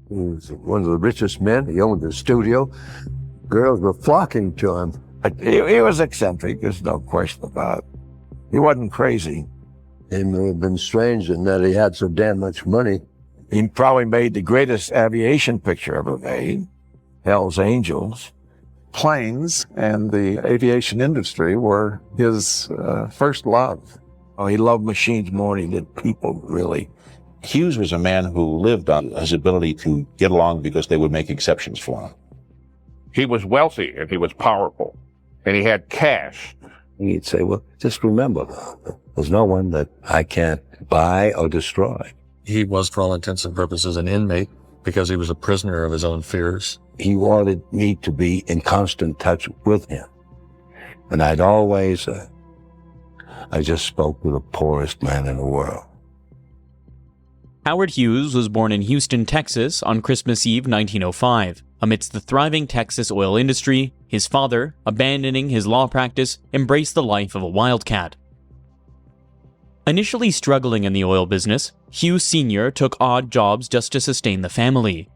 He was one of the richest men. He owned a studio. Girls were flocking to him. He was eccentric, there's no question about it. He wasn't crazy. It may have been strange in that he had so damn much money. He probably made the greatest aviation picture ever made, Hell's Angels. Planes and the aviation industry were his first love. Oh, he loved machines more than he did people, really. Hughes was a man who lived on his ability to get along because they would make exceptions for him. He was wealthy and he was powerful and he had cash. He'd say, well, just remember, there's no one that I can't buy or destroy. He was, for all intents and purposes, an inmate because he was a prisoner of his own fears. He wanted me to be in constant touch with him. And I'd always, I just spoke to the poorest man in the world. Howard Hughes was born in Houston, Texas on Christmas Eve 1905. Amidst the thriving Texas oil industry, his father, abandoning his law practice, embraced the life of a wildcat. Initially struggling in the oil business, Hughes Sr. took odd jobs just to sustain the family.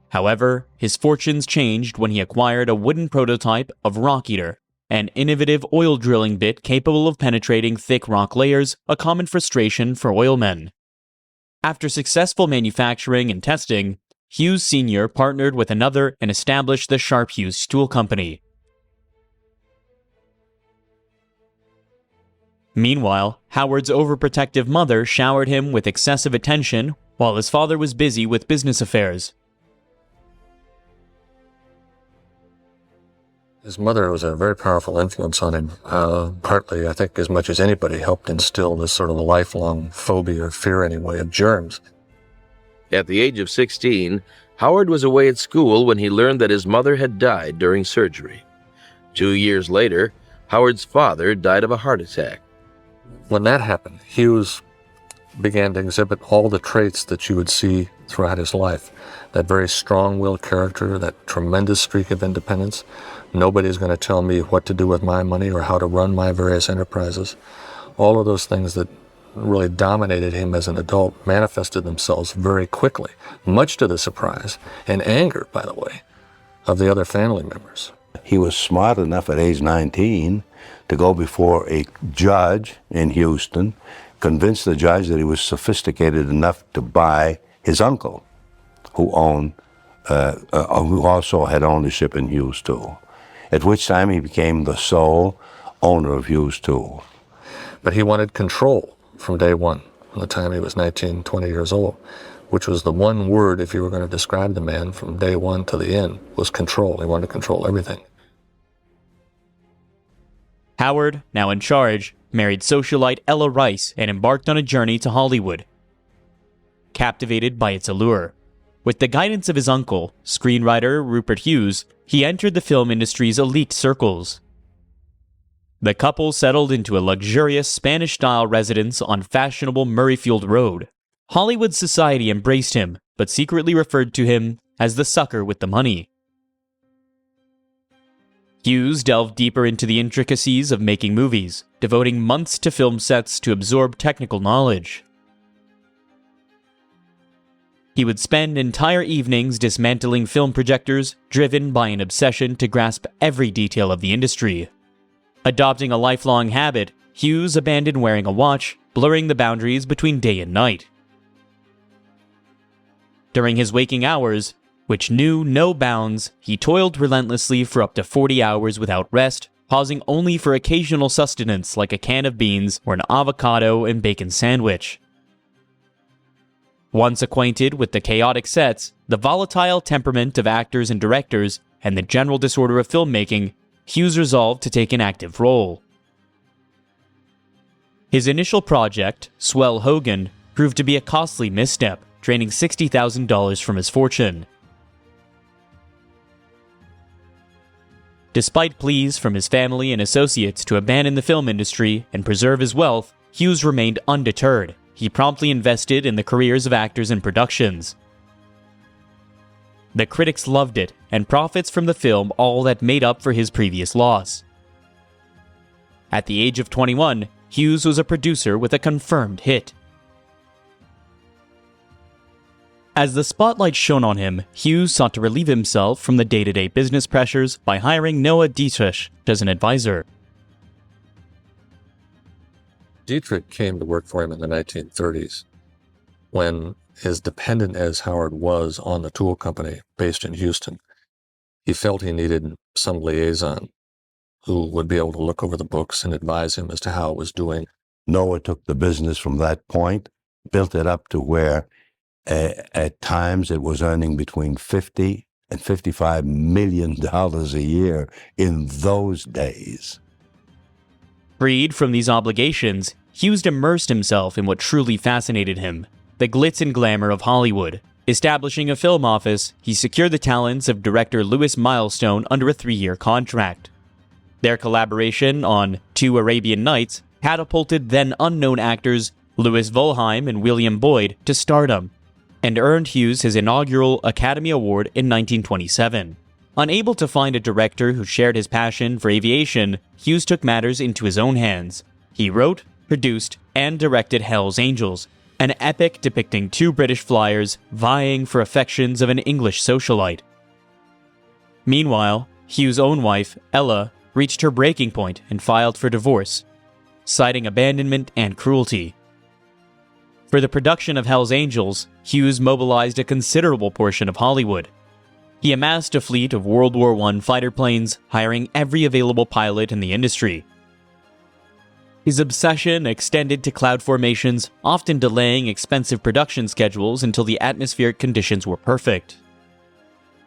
However, his fortunes changed when he acquired a wooden prototype of Rockeator, an innovative oil drilling bit capable of penetrating thick rock layers, a common frustration for oilmen. After successful manufacturing and testing, Hughes Sr. partnered with another and established the Sharp Hughes Tool Company. Meanwhile, Howard's overprotective mother showered him with excessive attention while his father was busy with business affairs. His mother was a very powerful influence on him. Partly, I think, as much as anybody, helped instill this sort of a lifelong phobia or fear, anyway, of germs. At the age of 16, Howard was away at school when he learned that his mother had died during surgery. 2 years later, Howard's father died of a heart attack. When that happened, Hughes began to exhibit all the traits that you would see throughout his life. That very strong-willed character, that tremendous streak of independence. Nobody's going to tell me what to do with my money or how to run my various enterprises. All of those things that really dominated him as an adult manifested themselves very quickly, much to the surprise and anger, by the way, of the other family members. He was smart enough at age 19 to go before a judge in Houston, convince the judge that he was sophisticated enough to buy his uncle, who also had ownership in Hughes Tool, at which time he became the sole owner of Hughes Tool. But he wanted control from day one, from the time he was 19, 20 years old, which was the one word, if you were going to describe the man from day one to the end, was control. He wanted to control everything. Howard, now in charge, married socialite Ella Rice and embarked on a journey to Hollywood. Captivated by its allure, with the guidance of his uncle, screenwriter Rupert Hughes, he entered the film industry's elite circles. The couple settled into a luxurious Spanish-style residence on fashionable Murrayfield Road. Hollywood society embraced him, but secretly referred to him as the sucker with the money. Hughes delved deeper into the intricacies of making movies, devoting months to film sets to absorb technical knowledge. He would spend entire evenings dismantling film projectors, driven by an obsession to grasp every detail of the industry. Adopting a lifelong habit, Hughes abandoned wearing a watch, blurring the boundaries between day and night. During his waking hours, which knew no bounds, he toiled relentlessly for up to 40 hours without rest, pausing only for occasional sustenance like a can of beans or an avocado and bacon sandwich. Once acquainted with the chaotic sets, the volatile temperament of actors and directors, and the general disorder of filmmaking, Hughes resolved to take an active role. His initial project, Swell Hogan, proved to be a costly misstep, draining $60,000 from his fortune. Despite pleas from his family and associates to abandon the film industry and preserve his wealth, Hughes remained undeterred. He promptly invested in the careers of actors and productions. The critics loved it, and profits from the film all that made up for his previous loss. At the age of 21, Hughes was a producer with a confirmed hit. As the spotlight shone on him, Hughes sought to relieve himself from the day-to-day business pressures by hiring Noah Dietrich as an advisor. Dietrich came to work for him in the 1930s when, as dependent as Howard was on the tool company based in Houston, he felt he needed some liaison who would be able to look over the books and advise him as to how it was doing. Noah took the business from that point, built it up to where at times it was earning between $50 and $55 million a year in those days. Freed from these obligations, Hughes immersed himself in what truly fascinated him, the glitz and glamour of Hollywood. Establishing a film office, he secured the talents of director Louis Milestone under a 3-year contract. Their collaboration on 2 Arabian Nights catapulted then-unknown actors Louis Volheim and William Boyd to stardom, and earned Hughes his inaugural Academy Award in 1927. Unable to find a director who shared his passion for aviation, Hughes took matters into his own hands. He wrote, produced, and directed Hell's Angels, an epic depicting 2 British flyers vying for affections of an English socialite. Meanwhile, Hughes' own wife, Ella, reached her breaking point and filed for divorce, citing abandonment and cruelty. For the production of Hell's Angels, Hughes mobilized a considerable portion of Hollywood. He amassed a fleet of World War I fighter planes, hiring every available pilot in the industry. His obsession extended to cloud formations, often delaying expensive production schedules until the atmospheric conditions were perfect.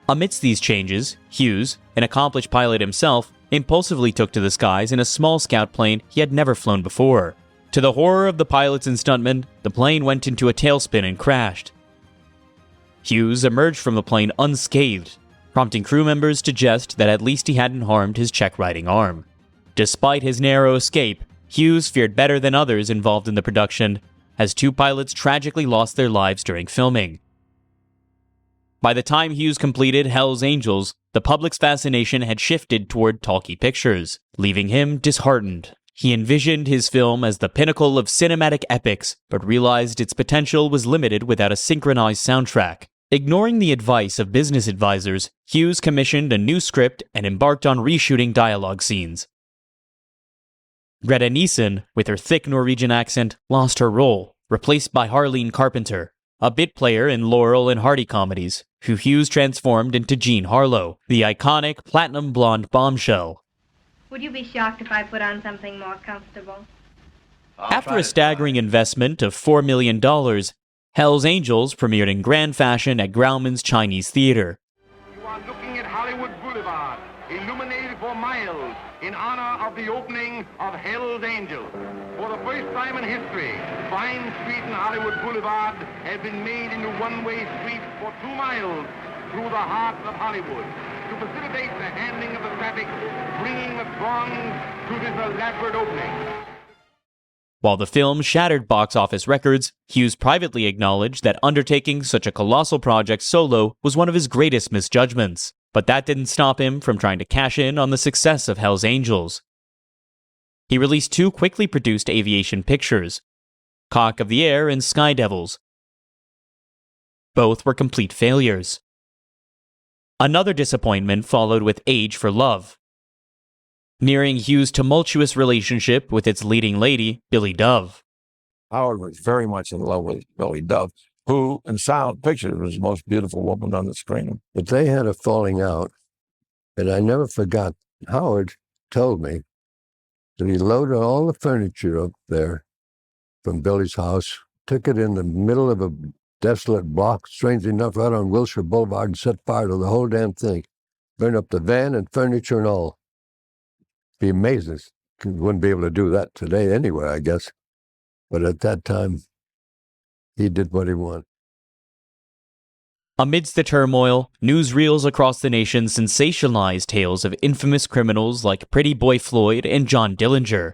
Amidst these changes, Hughes, an accomplished pilot himself, impulsively took to the skies in a small scout plane he had never flown before. To the horror of the pilots and stuntmen, the plane went into a tailspin and crashed. Hughes emerged from the plane unscathed, prompting crew members to jest that at least he hadn't harmed his check-riding arm. Despite his narrow escape, Hughes feared better than others involved in the production, as 2 pilots tragically lost their lives during filming. By the time Hughes completed Hell's Angels, the public's fascination had shifted toward talkie pictures, leaving him disheartened. He envisioned his film as the pinnacle of cinematic epics, but realized its potential was limited without a synchronized soundtrack. Ignoring the advice of business advisors, Hughes commissioned a new script and embarked on reshooting dialogue scenes. Greta Nielsen, with her thick Norwegian accent, lost her role, replaced by Harleen Carpenter, a bit player in Laurel and Hardy comedies, who Hughes transformed into Jean Harlow, the iconic platinum blonde bombshell. Would you be shocked if I put on something more comfortable? After a staggering investment of $4 million, Hell's Angels premiered in grand fashion at Grauman's Chinese Theater. You are looking at Hollywood Boulevard, illuminated for miles in honor of the opening of Hell's Angels. For the first time in history, Vine Street and Hollywood Boulevard have been made into one-way streets for 2 miles through the heart of Hollywood, to facilitate the handling of the traffic, bringing the throngs to this elaborate opening. While the film shattered box office records, Hughes privately acknowledged that undertaking such a colossal project solo was one of his greatest misjudgments. But that didn't stop him from trying to cash in on the success of Hell's Angels. He released 2 quickly produced aviation pictures, Cock of the Air and Sky Devils. Both were complete failures. Another disappointment followed with Age for Love, nearing Hughes' tumultuous relationship with its leading lady, Billy Dove. Howard was very much in love with Billy Dove, who, in silent pictures, was the most beautiful woman on the screen. But they had a falling out, and I never forgot. Howard told me that he loaded all the furniture up there from Billy's house, took it in the middle of a desolate block, strangely enough, right on Wilshire Boulevard, and set fire to the whole damn thing. Burned up the van and furniture and all. Be amazing. Wouldn't be able to do that today anyway, I guess. But at that time, he did what he wanted. Amidst the turmoil, newsreels across the nation sensationalized tales of infamous criminals like Pretty Boy Floyd and John Dillinger.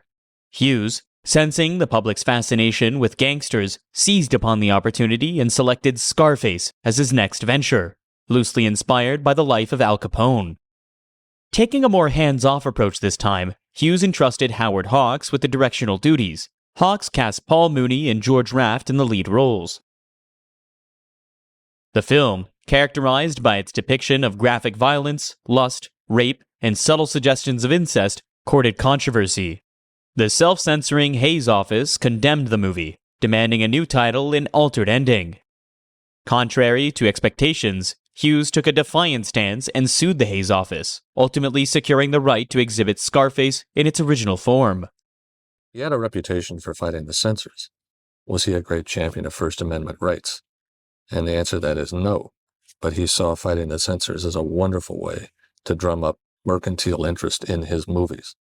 Hughes, sensing the public's fascination with gangsters, seized upon the opportunity and selected Scarface as his next venture, loosely inspired by the life of Al Capone. Taking a more hands-off approach this time, Hughes entrusted Howard Hawks with the directional duties. Hawks cast Paul Mooney and George Raft in the lead roles. The film, characterized by its depiction of graphic violence, lust, rape, and subtle suggestions of incest, courted controversy. The self-censoring Hays office condemned the movie, demanding a new title and altered ending. Contrary to expectations, Hughes took a defiant stance and sued the Hays office, ultimately securing the right to exhibit Scarface in its original form. He had a reputation for fighting the censors. Was he a great champion of First Amendment rights? And the answer to that is no. But he saw fighting the censors as a wonderful way to drum up mercantile interest in his movies.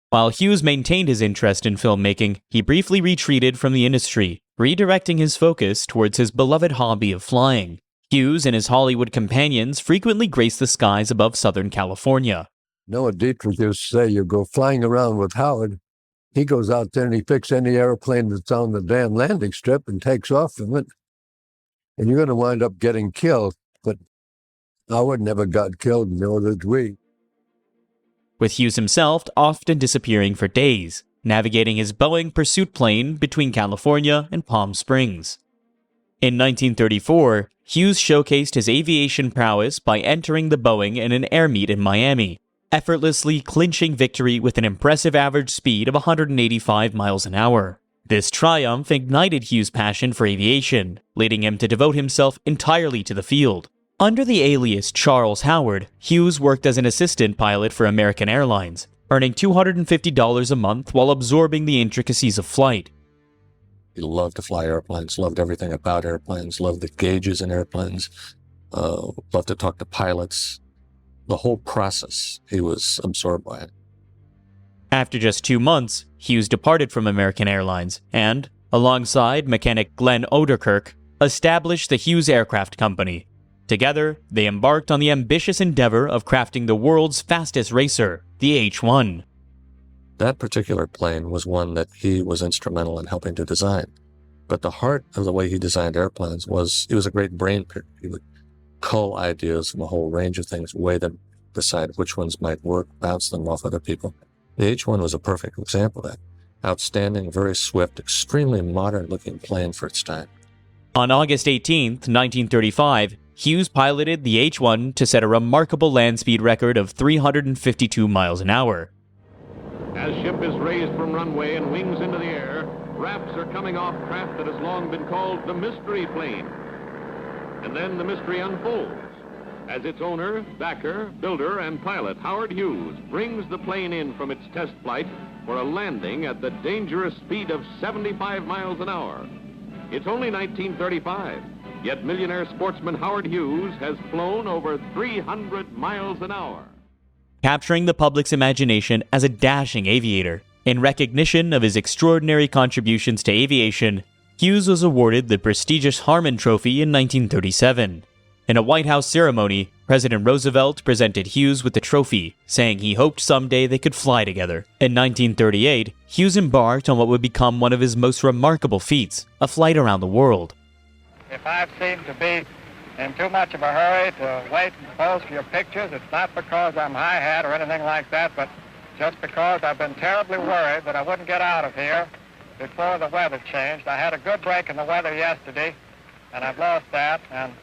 While Hughes maintained his interest in filmmaking, he briefly retreated from the industry, redirecting his focus towards his beloved hobby of flying. Hughes and his Hollywood companions frequently graced the skies above Southern California. Noah Dietrich used to say, you go flying around with Howard, he goes out there and he picks any airplane that's on the damn landing strip and takes off from it. And you're going to wind up getting killed. But Howard never got killed, nor did we. With Hughes himself often disappearing for days, navigating his Boeing pursuit plane between California and Palm Springs. In 1934, Hughes showcased his aviation prowess by entering the Boeing in an air meet in Miami, effortlessly clinching victory with an impressive average speed of 185 miles an hour. This triumph ignited Hughes' passion for aviation, leading him to devote himself entirely to the field. Under the alias Charles Howard, Hughes worked as an assistant pilot for American Airlines, earning $250 a month while absorbing the intricacies of flight. He loved to fly airplanes, loved everything about airplanes, loved the gauges in airplanes, loved to talk to pilots. The whole process, he was absorbed by it. After just 2 months, Hughes departed from American Airlines and, alongside mechanic Glenn Oderkirk, established the Hughes Aircraft Company. Together, they embarked on the ambitious endeavor of crafting the world's fastest racer, the H-1. That particular plane was one that he was instrumental in helping to design. But the heart of the way he designed airplanes was, he was a great brain picker. He would cull ideas from a whole range of things, weigh them, decide which ones might work, bounce them off other people. The H-1 was a perfect example of that. Outstanding, very swift, extremely modern-looking plane for its time. On August 18, 1935, Hughes piloted the H-1 to set a remarkable land speed record of 352 miles an hour. As ship is raised from runway and wings into the air, raps are coming off craft that has long been called the mystery plane. And then the mystery unfolds as its owner, backer, builder, and pilot, Howard Hughes, brings the plane in from its test flight for a landing at the dangerous speed of 75 miles an hour. It's only 1935, yet millionaire sportsman Howard Hughes has flown over 300 miles an hour. Capturing the public's imagination as a dashing aviator. In recognition of his extraordinary contributions to aviation, Hughes was awarded the prestigious Harmon Trophy in 1937. In a White House ceremony, President Roosevelt presented Hughes with the trophy, saying he hoped someday they could fly together. In 1938, Hughes embarked on what would become one of his most remarkable feats, a flight around the world. If I've seemed to be in too much of a hurry to wait and pose for your pictures, it's not because I'm high-hat or anything like that, but just because I've been terribly worried that I wouldn't get out of here before the weather changed. I had a good break in the weather yesterday, and I've lost that, and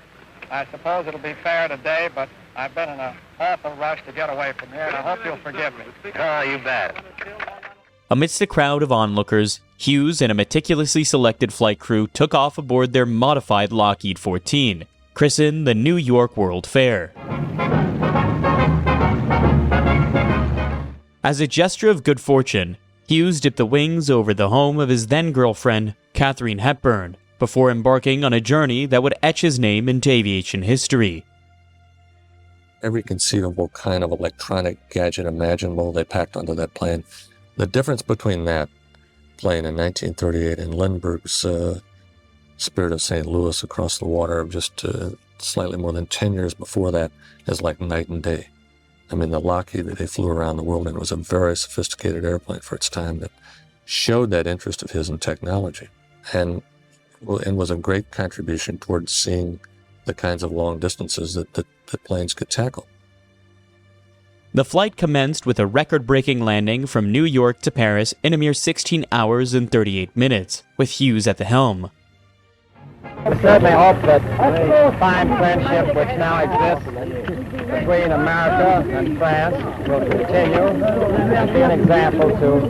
I suppose it'll be fair today, but I've been in an awful rush to get away from here, and I hope you'll forgive me. Oh, you bet. Amidst a crowd of onlookers, Hughes and a meticulously selected flight crew took off aboard their modified Lockheed 14, christened the New York World Fair. As a gesture of good fortune, Hughes dipped the wings over the home of his then-girlfriend, Katharine Hepburn, before embarking on a journey that would etch his name into aviation history. Every conceivable kind of electronic gadget imaginable they packed onto that plane. The difference between that plane in 1938 and Lindbergh's Spirit of St. Louis across the water just slightly more than 10 years before that is like night and day. I mean, the Lockheed that they flew around the world in was a very sophisticated airplane for its time that showed that interest of his in technology and was a great contribution towards seeing the kinds of long distances that planes could tackle. The flight commenced with a record-breaking landing from New York to Paris in a mere 16 hours and 38 minutes, with Hughes at the helm. I certainly hope that the fine friendship which now exists between America and France will continue and be an example to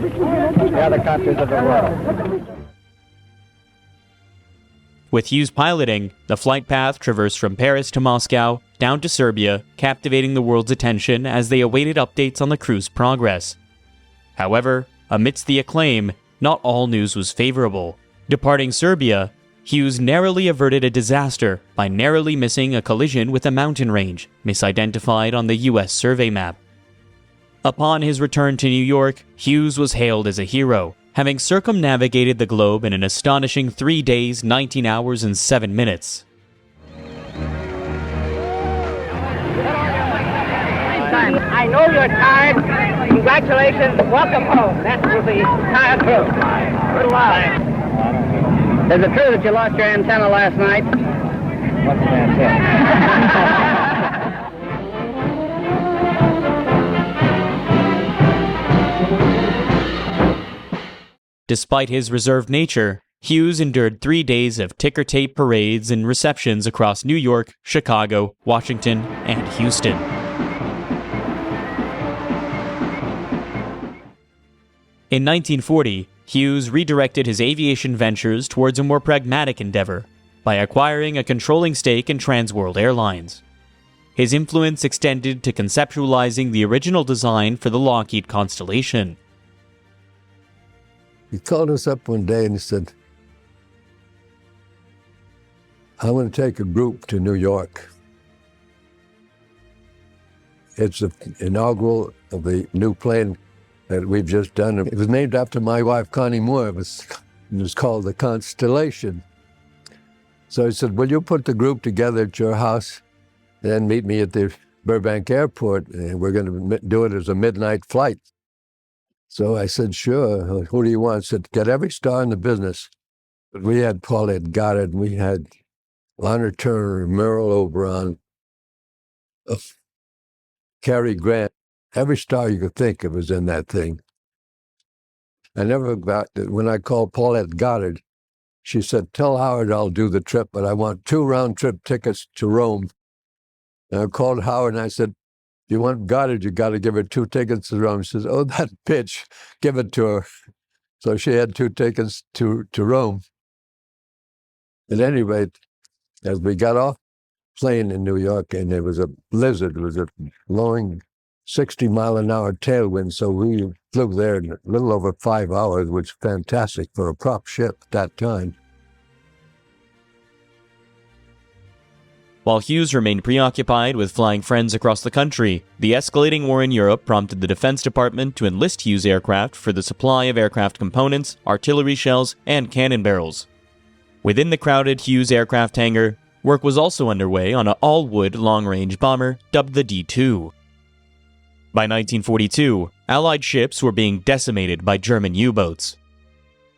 the other countries of the world. With Hughes piloting, the flight path traversed from Paris to Moscow, down to Serbia, captivating the world's attention as they awaited updates on the crew's progress. However, amidst the acclaim, not all news was favorable. Departing Serbia, Hughes narrowly averted a disaster by narrowly missing a collision with a mountain range, misidentified on the U.S. survey map. Upon his return to New York, Hughes was hailed as a hero, having circumnavigated the globe in an astonishing 3 days, 19 hours, and 7 minutes. I know you're tired. Congratulations. Welcome home. That's for the tired crew. Good luck. Is it true that you lost your antenna last night? What's an antenna? Despite his reserved nature, Hughes endured 3 days of ticker tape parades and receptions across New York, Chicago, Washington, and Houston. In 1940, Hughes redirected his aviation ventures towards a more pragmatic endeavor by acquiring a controlling stake in Transworld Airlines. His influence extended to conceptualizing the original design for the Lockheed Constellation. He called us up one day and he said, I want to take a group to New York. It's the inaugural of the new plane that we've just done. It was named after my wife, Connie Moore. It was called the Constellation. So he said, will you put the group together at your house and then meet me at the Burbank Airport? And we're going to do it as a midnight flight. So I said, sure. Who do you want? I said, get every star in the business. But we had Paulette Goddard, and we had Lana Turner, Merrill Oberon, Cary Grant. Every star you could think of was in that thing. I never forgot that when I called Paulette Goddard, she said, tell Howard I'll do the trip, but I want 2 round-trip tickets to Rome. And I called Howard and I said, if you want Goddard, you got to give her 2 tickets to Rome. She says, oh, that bitch, give it to her. So she had 2 tickets to Rome. At any rate, as we got off plane in New York, and there was a blizzard, it was a blowing 60-mile-an-hour tailwind, so we flew there in a little over 5 hours, which was fantastic for a prop ship at that time. While Hughes remained preoccupied with flying friends across the country, the escalating war in Europe prompted the Defense Department to enlist Hughes aircraft for the supply of aircraft components, artillery shells, and cannon barrels. Within the crowded Hughes aircraft hangar, work was also underway on an all-wood long-range bomber dubbed the D-2. By 1942, Allied ships were being decimated by German U-boats.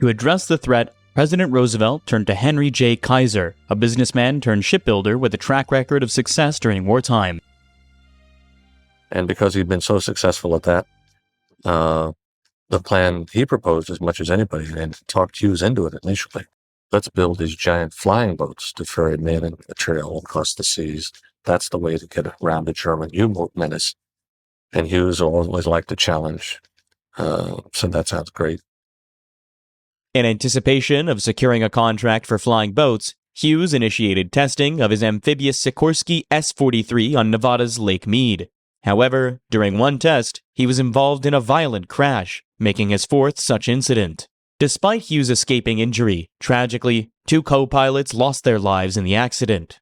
To address the threat, President Roosevelt turned to Henry J. Kaiser, a businessman turned shipbuilder with a track record of success during wartime. And because he'd been so successful at that, the plan he proposed as much as anybody, and talked Hughes into it initially. Let's build these giant flying boats to ferry men and material across the seas. That's the way to get around the German U-boat menace. And Hughes always liked to challenge, so that sounds great. In anticipation of securing a contract for flying boats, Hughes initiated testing of his amphibious Sikorsky S-43 on Nevada's Lake Mead. However, during one test, he was involved in a violent crash, making his 4th such incident. Despite Hughes escaping injury, tragically, 2 co-pilots lost their lives in the accident.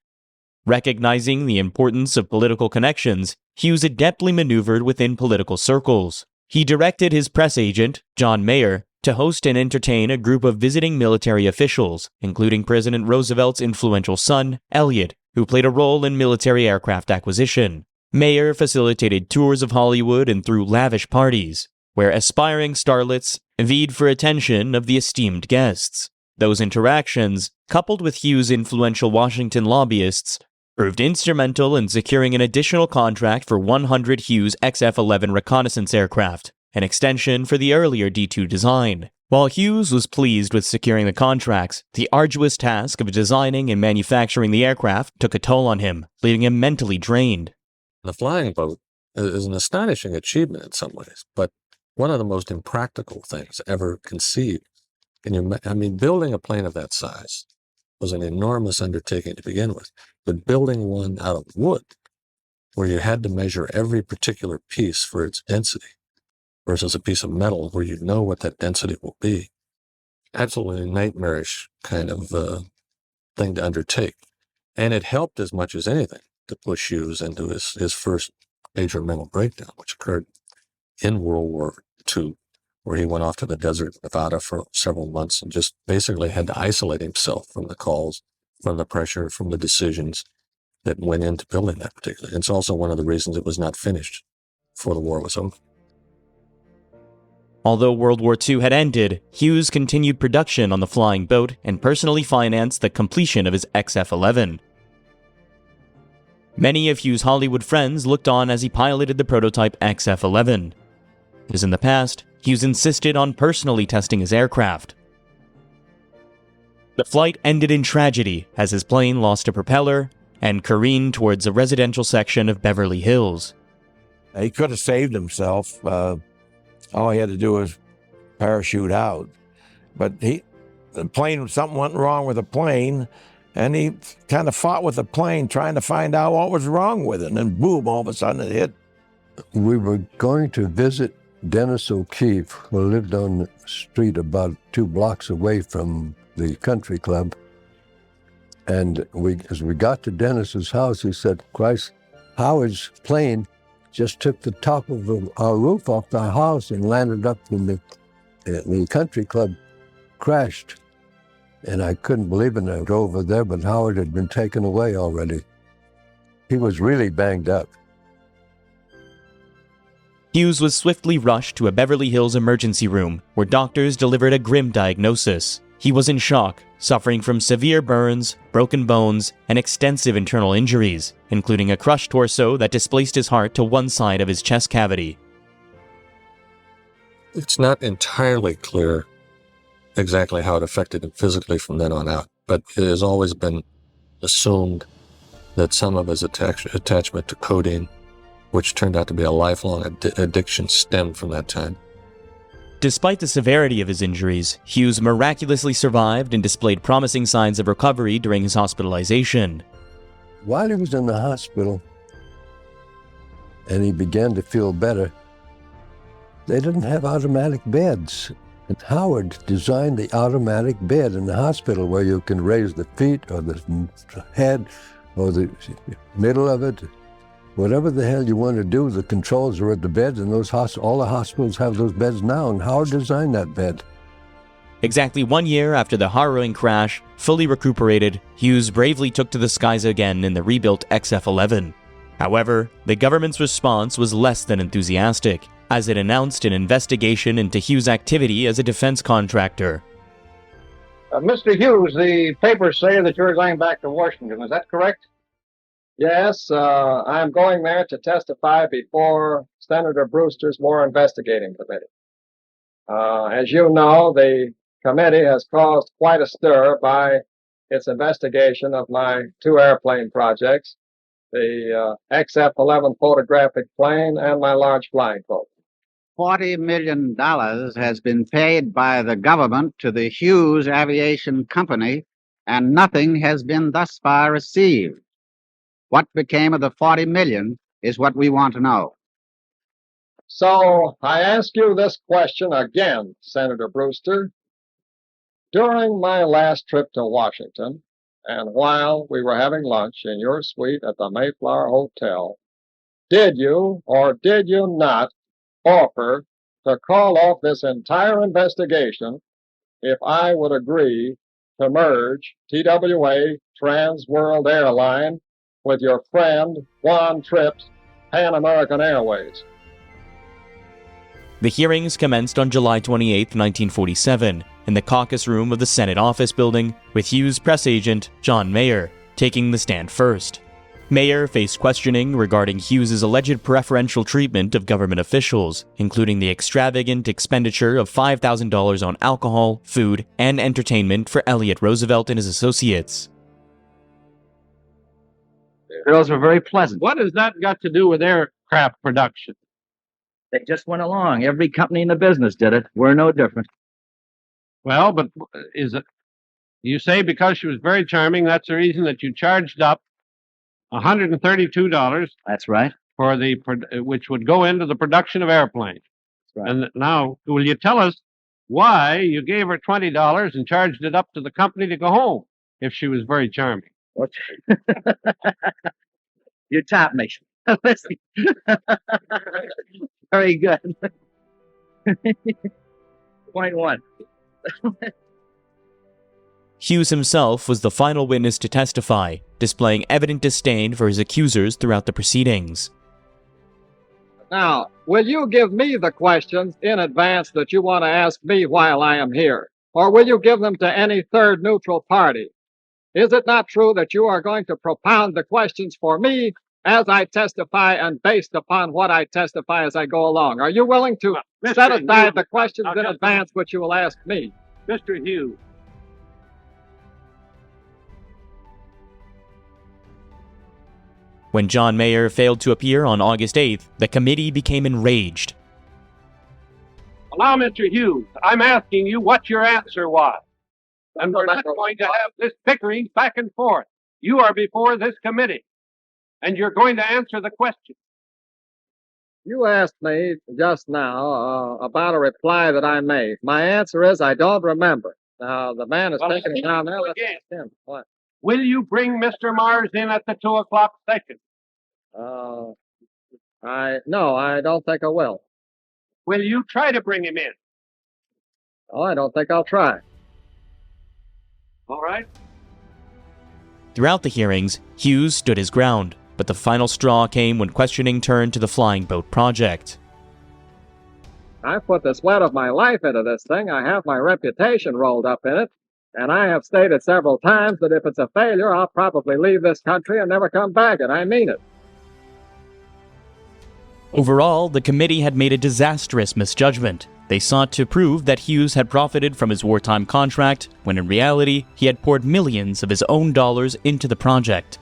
Recognizing the importance of political connections, Hughes adeptly maneuvered within political circles. He directed his press agent, John Maheu, to host and entertain a group of visiting military officials, including President Roosevelt's influential son, Elliot, who played a role in military aircraft acquisition. Maheu facilitated tours of Hollywood and threw lavish parties, where aspiring starlets vied for attention of the esteemed guests. Those interactions, coupled with Hughes' influential Washington lobbyists, proved instrumental in securing an additional contract for 100 Hughes XF-11 reconnaissance aircraft, an extension for the earlier D-2 design. While Hughes was pleased with securing the contracts, the arduous task of designing and manufacturing the aircraft took a toll on him, leaving him mentally drained. The flying boat is an astonishing achievement in some ways, but one of the most impractical things ever conceived. Building a plane of that size was an enormous undertaking to begin with, but building one out of wood, where you had to measure every particular piece for its density, versus a piece of metal where you know what that density will be, absolutely nightmarish kind of thing to undertake. And it helped as much as anything to push Hughes into his first major mental breakdown, which occurred in World War II, where he went off to the desert of Nevada for several months and just basically had to isolate himself from the calls, from the pressure, from the decisions that went into building that particular. It's also one of the reasons it was not finished before the war was over. Although World War II had ended, Hughes continued production on the flying boat and personally financed the completion of his XF-11. Many of Hughes' Hollywood friends looked on as he piloted the prototype XF-11. As in the past, Hughes insisted on personally testing his aircraft. The flight ended in tragedy as his plane lost a propeller and careened towards a residential section of Beverly Hills. He could have saved himself. All he had to do was parachute out. But something went wrong with the plane, and he kind of fought with the plane trying to find out what was wrong with it. And then boom, all of a sudden it hit. We were going to visit Dennis O'Keefe, who lived on the street about 2 blocks away from the country club. And as we got to Dennis's house, he said, "Christ, Howard's plane just took the top of our roof off the house and landed up in the country club, crashed." And I couldn't believe it. I drove over there, but Howard had been taken away already. He was really banged up. Hughes was swiftly rushed to a Beverly Hills emergency room, where doctors delivered a grim diagnosis. He was in shock, suffering from severe burns, broken bones, and extensive internal injuries, including a crushed torso that displaced his heart to one side of his chest cavity. It's not entirely clear exactly how it affected him physically from then on out, but it has always been assumed that some of his attachment to codeine, which turned out to be a lifelong addiction, stemmed from that time. Despite the severity of his injuries, Hughes miraculously survived and displayed promising signs of recovery during his hospitalization. While he was in the hospital and he began to feel better, they didn't have automatic beds. And Howard designed the automatic bed in the hospital where you can raise the feet or the head or the middle of it. Whatever the hell you want to do, the controls are at the beds, and all the hospitals have those beds now, and Howard designed that bed. Exactly 1 year after the harrowing crash, fully recuperated, Hughes bravely took to the skies again in the rebuilt XF-11. However, the government's response was less than enthusiastic, as it announced an investigation into Hughes' activity as a defense contractor. Mr. Hughes, the papers say that you're going back to Washington. Is that correct? Yes, I'm going there to testify before Senator Brewster's War Investigating Committee. As you know, the committee has caused quite a stir by its investigation of my 2 airplane projects, the XF-11 photographic plane and my large flying boat. $40 million has been paid by the government to the Hughes Aviation Company, and nothing has been thus far received. What became of the $40 million is what we want to know. So I ask you this question again, Senator Brewster. During my last trip to Washington, and while we were having lunch in your suite at the Mayflower Hotel, did you or did you not offer to call off this entire investigation if I would agree to merge TWA Trans World Airline with your friend Juan Tripp's Pan American Airways? The hearings commenced on July 28, 1947, in the caucus room of the Senate Office Building, with Hughes' press agent, John Maheu, taking the stand first. Maheu faced questioning regarding Hughes' alleged preferential treatment of government officials, including the extravagant expenditure of $5,000 on alcohol, food, and entertainment for Elliott Roosevelt and his associates. Girls were very pleasant. What has that got to do with aircraft production? They just went along. Every company in the business did it. We're no different. Well, but is it, you say because she was very charming, that's the reason that you charged up $132. That's right. For which would go into the production of airplanes. That's right. And now, will you tell us why you gave her $20 and charged it up to the company to go home if she was very charming? What? You taught me. Listen. Very good. Point one. Hughes himself was the final witness to testify, displaying evident disdain for his accusers throughout the proceedings. Now, will you give me the questions in advance that you want to ask me while I am here? Or will you give them to any third neutral party? Is it not true that you are going to propound the questions for me as I testify and based upon what I testify as I go along? Are you willing to set aside the questions in advance which you will ask me? Mr. Hughes. When John Maheu failed to appear on August 8th, the committee became enraged. Allow Mr. Hughes, I'm asking you what your answer was. And we're not going to have this bickering back and forth. You are before this committee, and you're going to answer the question. You asked me just now about a reply that I made. My answer is I don't remember. Now, the man is taking it down there. Let's ask him. What? Will you bring Mr. Mars in at the 2 o'clock session? No, I don't think I will. Will you try to bring him in? Oh, I don't think I'll try. All right. Throughout the hearings, Hughes stood his ground, but the final straw came when questioning turned to the flying boat project. I've put the sweat of my life into this thing. I have my reputation rolled up in it. And I have stated several times that if it's a failure, I'll probably leave this country and never come back, and I mean it. Overall, the committee had made a disastrous misjudgment. They sought to prove that Hughes had profited from his wartime contract, when in reality, he had poured millions of his own dollars into the project.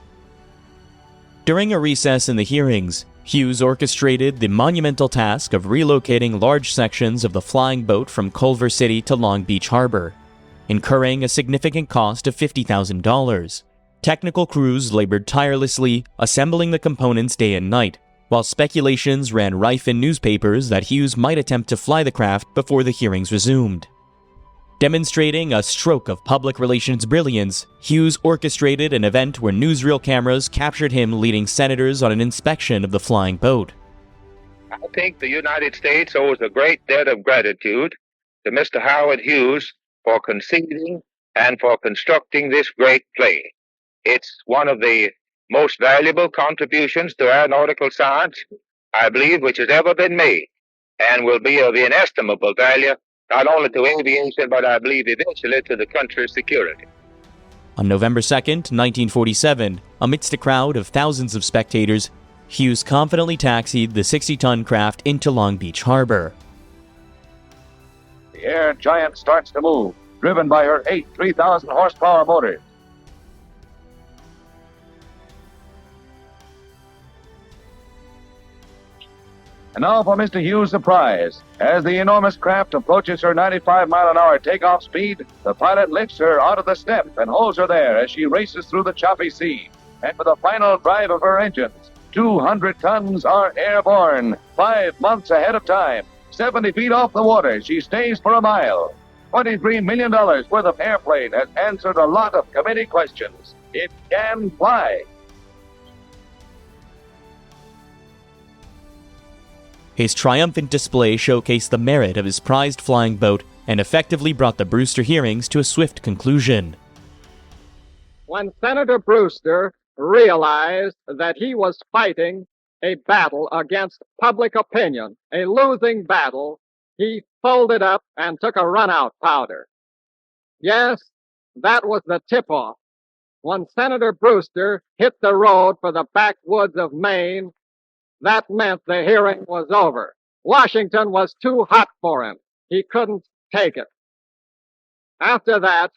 During a recess in the hearings, Hughes orchestrated the monumental task of relocating large sections of the flying boat from Culver City to Long Beach Harbor, incurring a significant cost of $50,000. Technical crews labored tirelessly, assembling the components day and night, while speculations ran rife in newspapers that Hughes might attempt to fly the craft before the hearings resumed. Demonstrating a stroke of public relations brilliance, Hughes orchestrated an event where newsreel cameras captured him leading senators on an inspection of the flying boat. I think the United States owes a great debt of gratitude to Mr. Howard Hughes for conceiving and for constructing this great plane. It's one of the most valuable contributions to aeronautical science, I believe, which has ever been made, and will be of inestimable value, not only to aviation, but I believe eventually to the country's security. On November 2nd, 1947, amidst a crowd of thousands of spectators, Hughes confidently taxied the 60-ton craft into Long Beach Harbor. The air giant starts to move, driven by her 8 3,000 horsepower motors. And now for Mr. Hughes' surprise. As the enormous craft approaches her 95-mile-an-hour takeoff speed, the pilot lifts her out of the step and holds her there as she races through the choppy sea. And with the final drive of her engines, 200 tons are airborne, 5 months ahead of time. 70 feet off the water, she stays for a mile. $23 million worth of airplane has answered a lot of committee questions. It can fly. His triumphant display showcased the merit of his prized flying boat and effectively brought the Brewster hearings to a swift conclusion. When Senator Brewster realized that he was fighting a battle against public opinion, a losing battle, he folded up and took a run-out powder. Yes, that was the tip-off. when Senator Brewster hit the road for the backwoods of Maine, that meant the hearing was over. Washington was too hot for him. He couldn't take it. After that,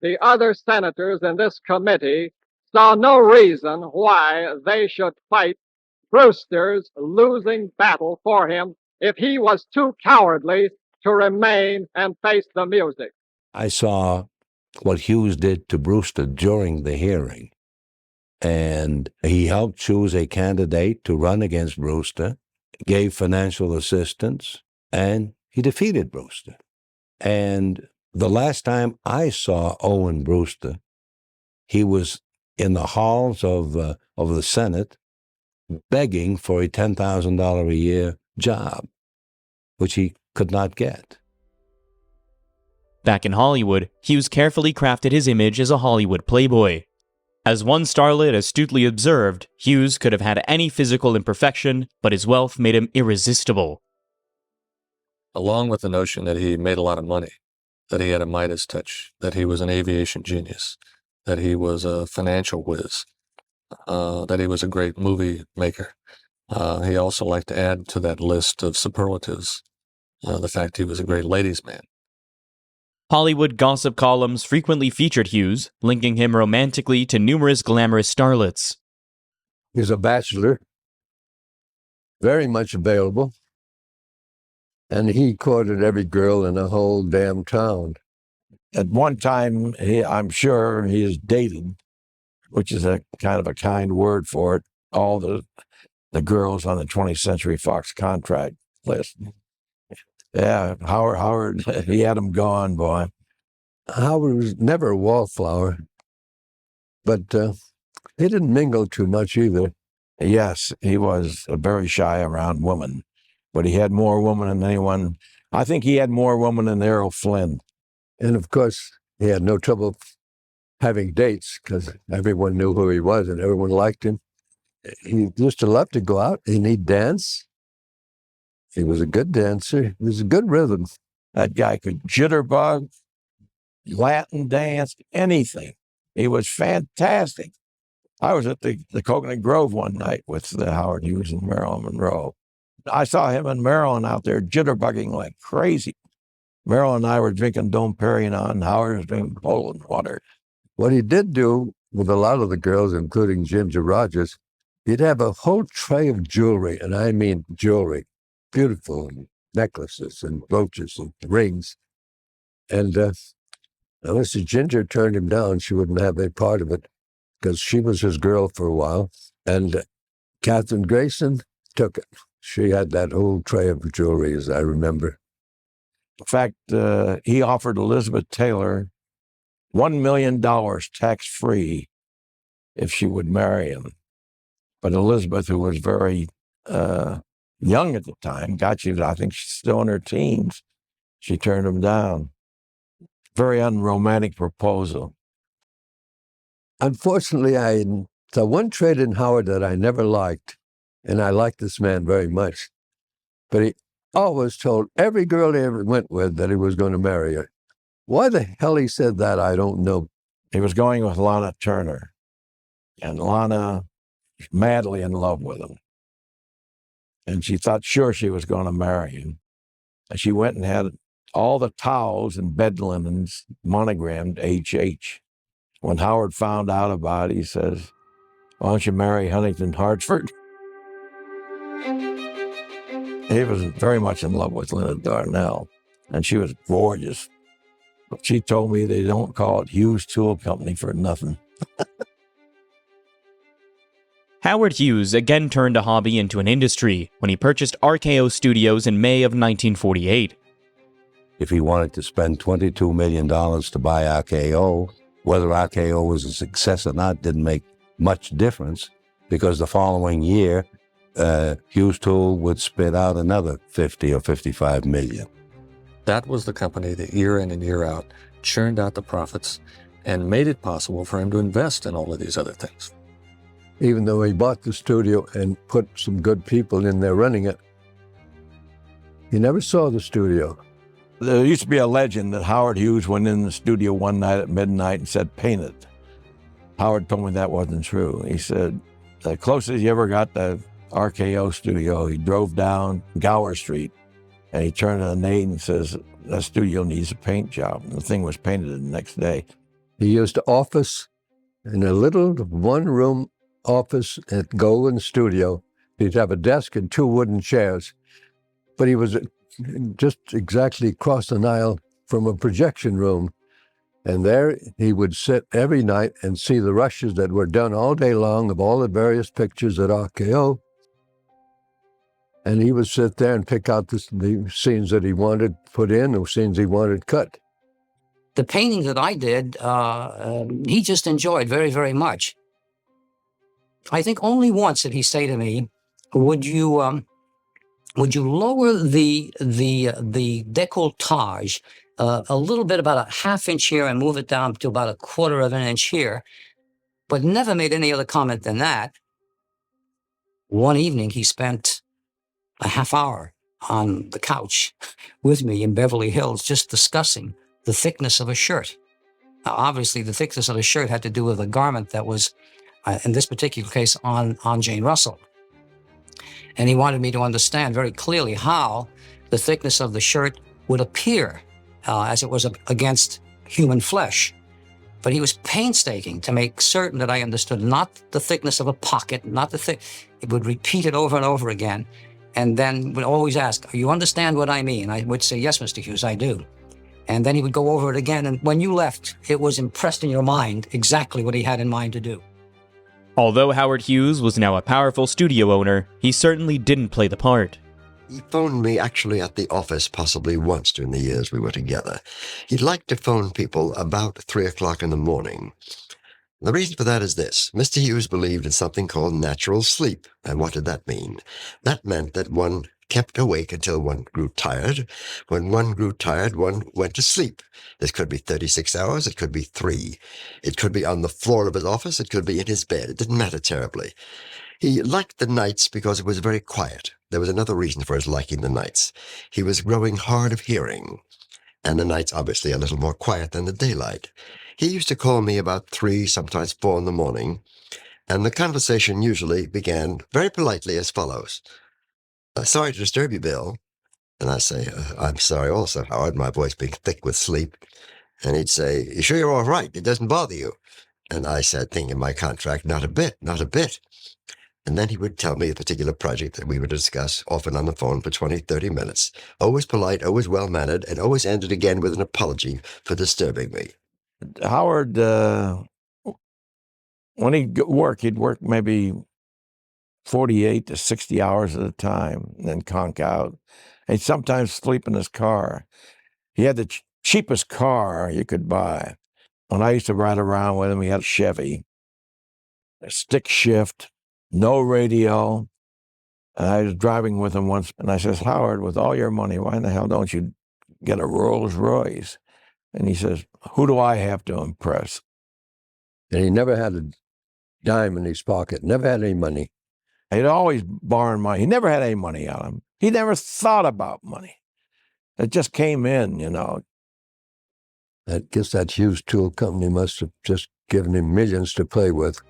the other senators in this committee saw no reason why they should fight Brewster's losing battle for him if he was too cowardly to remain and face the music. I saw what Hughes did to Brewster during the hearing, and he helped choose a candidate to run against Brewster, gave financial assistance, and he defeated Brewster. And the last time I saw Owen Brewster, he was in the halls of the Senate begging for a $10,000 a year job, which he could not get. Back in Hollywood, Hughes carefully crafted his image as a Hollywood playboy. As one starlet astutely observed, Hughes could have had any physical imperfection, but his wealth made him irresistible. Along with the notion that he made a lot of money, that he had a Midas touch, that he was an aviation genius, that he was a financial whiz, that he was a great movie maker. He also liked to add to that list of superlatives the fact he was a great ladies' man. Hollywood gossip columns frequently featured Hughes, linking him romantically to numerous glamorous starlets. He's a bachelor, very much available, and he courted every girl in the whole damn town. At one time, I'm sure he is dated, which is a kind of a kind word for it, all the girls on the 20th Century Fox contract list. Yeah, Howard, he had them gone, boy. Howard was never a wallflower, but he didn't mingle too much either. Yes, he was very shy around women, but he had more women than anyone. I think he had more women than Errol Flynn. And of course, he had no trouble having dates because everyone knew who he was and everyone liked him. He used to love to go out and he'd dance. He was a good dancer. He was a good rhythm. That guy could jitterbug, Latin dance, anything. He was fantastic. I was at the Coconut Grove one night with Howard Hughes and Marilyn Monroe. I saw him and Marilyn out there jitterbugging like crazy. Marilyn and I were drinking Dom Perignon, and Howard was drinking Poland water. What he did do with a lot of the girls, including Ginger Rogers, he'd have a whole tray of jewelry, and I mean jewelry, beautiful necklaces and brooches and rings. And unless Ginger turned him down, she wouldn't have any part of it because she was his girl for a while. And Katherine Grayson took it. She had that whole tray of jewelry, as I remember. In fact, he offered Elizabeth Taylor $1 million tax-free if she would marry him. But Elizabeth, who was very young at the time, I think she's still in her teens, she turned him down. Very unromantic proposal. Unfortunately, the one trait in Howard that I never liked, and I liked this man very much, but he always told every girl he ever went with that he was going to marry her. Why the hell he said that, I don't know. He was going with Lana Turner, and Lana was madly in love with him. And she thought sure she was going to marry him. And she went and had all the towels and bed linens monogrammed H.H. When Howard found out about it, he says, "Why don't you marry Huntington Hartford?" He was very much in love with Lynda Darnell, and she was gorgeous. But she told me they don't call it Hughes Tool Company for nothing. Howard Hughes again turned a hobby into an industry when he purchased RKO Studios in May of 1948. If he wanted to spend $22 million to buy RKO, whether RKO was a success or not didn't make much difference because the following year, Hughes Tool would spit out another 50 or 55 million. That was the company that year in and year out churned out the profits and made it possible for him to invest in all of these other things. Even though he bought the studio and put some good people in there running it, he never saw the studio. There used to be a legend that Howard Hughes went in the studio one night at midnight and said, "Paint it." Howard told me that wasn't true. He said, the closest he ever got to RKO studio, he drove down Gower Street, and he turned to the Nate and says, that studio needs a paint job. And the thing was painted the next day. He used to office in a little one-room office at Golden Studio. He'd have a desk and 2 wooden chairs. But he was just exactly across the aisle from a projection room. And there he would sit every night and see the rushes that were done all day long of all the various pictures at RKO. And he would sit there and pick out the scenes that he wanted put in, or scenes he wanted cut. The painting that I did, he just enjoyed very, very much. I think only once did he say to me, would you lower the décolletage a little bit, about a ½ inch here, and move it down to about a ¼ inch here, but never made any other comment than that. One evening, he spent a half hour on the couch with me in Beverly Hills just discussing the thickness of a shirt. Now, obviously, the thickness of the shirt had to do with a garment that was, in this particular case, on Jane Russell. And he wanted me to understand very clearly how the thickness of the shirt would appear as it was against human flesh. But he was painstaking to make certain that I understood not the thickness of a pocket, not the thick. He would repeat it over and over again, and then would always ask, "You understand what I mean?" I would say, "Yes, Mr. Hughes, I do." And then he would go over it again, and when you left, it was impressed in your mind exactly what he had in mind to do. Although Howard Hughes was now a powerful studio owner, he certainly didn't play the part. He phoned me actually at the office possibly once during the years we were together. He liked to phone people about 3 o'clock in the morning. The reason for that is this. Mr. Hughes believed in something called natural sleep. And what did that mean? That meant that one kept awake until one grew tired. When one grew tired, one went to sleep. This could be 36 hours. It could be 3. It could be on the floor of his office. It could be in his bed. It didn't matter terribly. He liked the nights because it was very quiet. There was another reason for his liking the nights. He was growing hard of hearing, and the nights obviously a little more quiet than the daylight. He used to call me about 3, sometimes 4 in the morning, and the conversation usually began very politely as follows. "Sorry to disturb you, Bill." And I say, "I'm sorry also, Howard," my voice being thick with sleep. And he'd say, "You sure you're all right? It doesn't bother you?" And I said, thinking my contract, "Not a bit, not a bit." And then he would tell me a particular project that we would discuss, often on the phone for 20, 30 minutes. Always polite, always well-mannered, and always ended again with an apology for disturbing me. Howard, when he'd work maybe 48 to 60 hours at a time, and then conk out. He'd sometimes sleep in his car. He had the cheapest car you could buy. When I used to ride around with him, he had a Chevy, a stick shift, no radio. And I was driving with him once, and I says, "Howard, with all your money, why in the hell don't you get a Rolls Royce?" And he says, "Who do I have to impress?" And he never had a dime in his pocket, never had any money. He'd always borrow money. He never had any money on him. He never thought about money. It just came in, you know. I guess that Hughes Tool Company must have just given him millions to play with.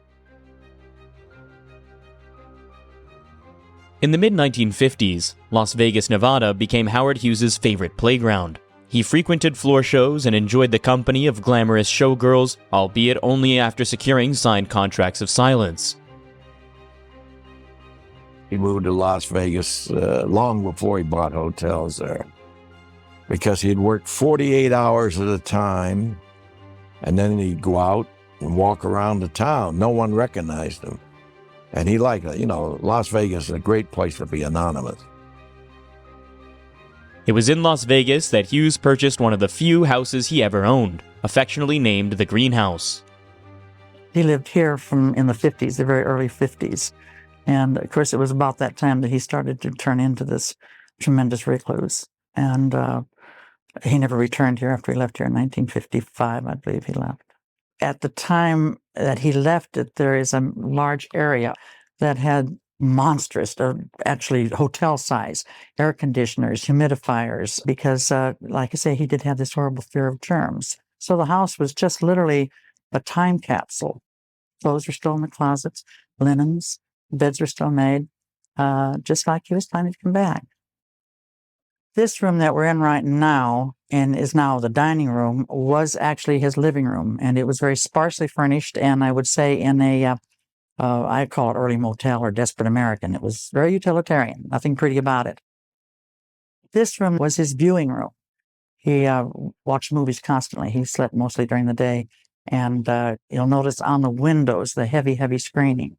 In the mid-1950s, Las Vegas, Nevada became Howard Hughes's favorite playground. He frequented floor shows and enjoyed the company of glamorous showgirls, albeit only after securing signed contracts of silence. He moved to Las Vegas long before he bought hotels there, because he'd work 48 hours at a time, and then he'd go out and walk around the town. No one recognized him. And he liked it. You know, Las Vegas is a great place to be anonymous. It was in Las Vegas that Hughes purchased one of the few houses he ever owned, affectionately named the Greenhouse. He lived here in the 50s, the very early 50s. And of course, it was about that time that he started to turn into this tremendous recluse. And he never returned here after he left here in 1955, I believe he left. At the time that he left it, there is a large area that had monstrous, actually hotel size, air conditioners, humidifiers, because like I say, he did have this horrible fear of germs. So the house was just literally a time capsule Clothes were still in the closets, linens, beds were still made, just like he was planning to come back. This room that we're in right now, and is now the dining room, was actually his living room, and it was very sparsely furnished, and I would say in a, I call it early motel or desperate American. It was very utilitarian, nothing pretty about it. This room was his viewing room. He watched movies constantly. He slept mostly during the day, and you'll notice on the windows the heavy, heavy screening.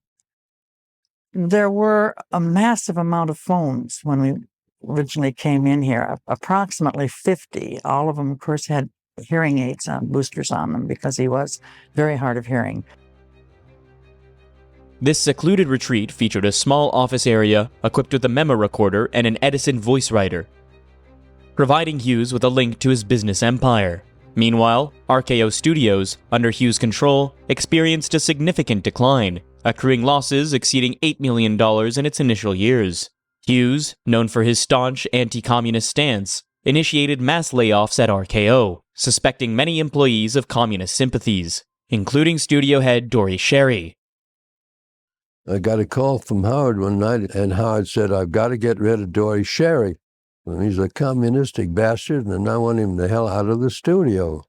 There were a massive amount of phones when we originally came in here, approximately 50. All of them, of course, had hearing aids, boosters on them, because he was very hard of hearing. This secluded retreat featured a small office area equipped with a memo recorder and an Edison voice writer, providing Hughes with a link to his business empire. Meanwhile, RKO Studios, under Hughes' control, experienced a significant decline, accruing losses exceeding $8 million in its initial years. Hughes, known for his staunch anti-communist stance, initiated mass layoffs at RKO, suspecting many employees of communist sympathies, including studio head Dory Sherry. I got a call from Howard one night, and Howard said, "I've got to get rid of Dory Sherry. And he's a communistic bastard, and I want him the hell out of the studio."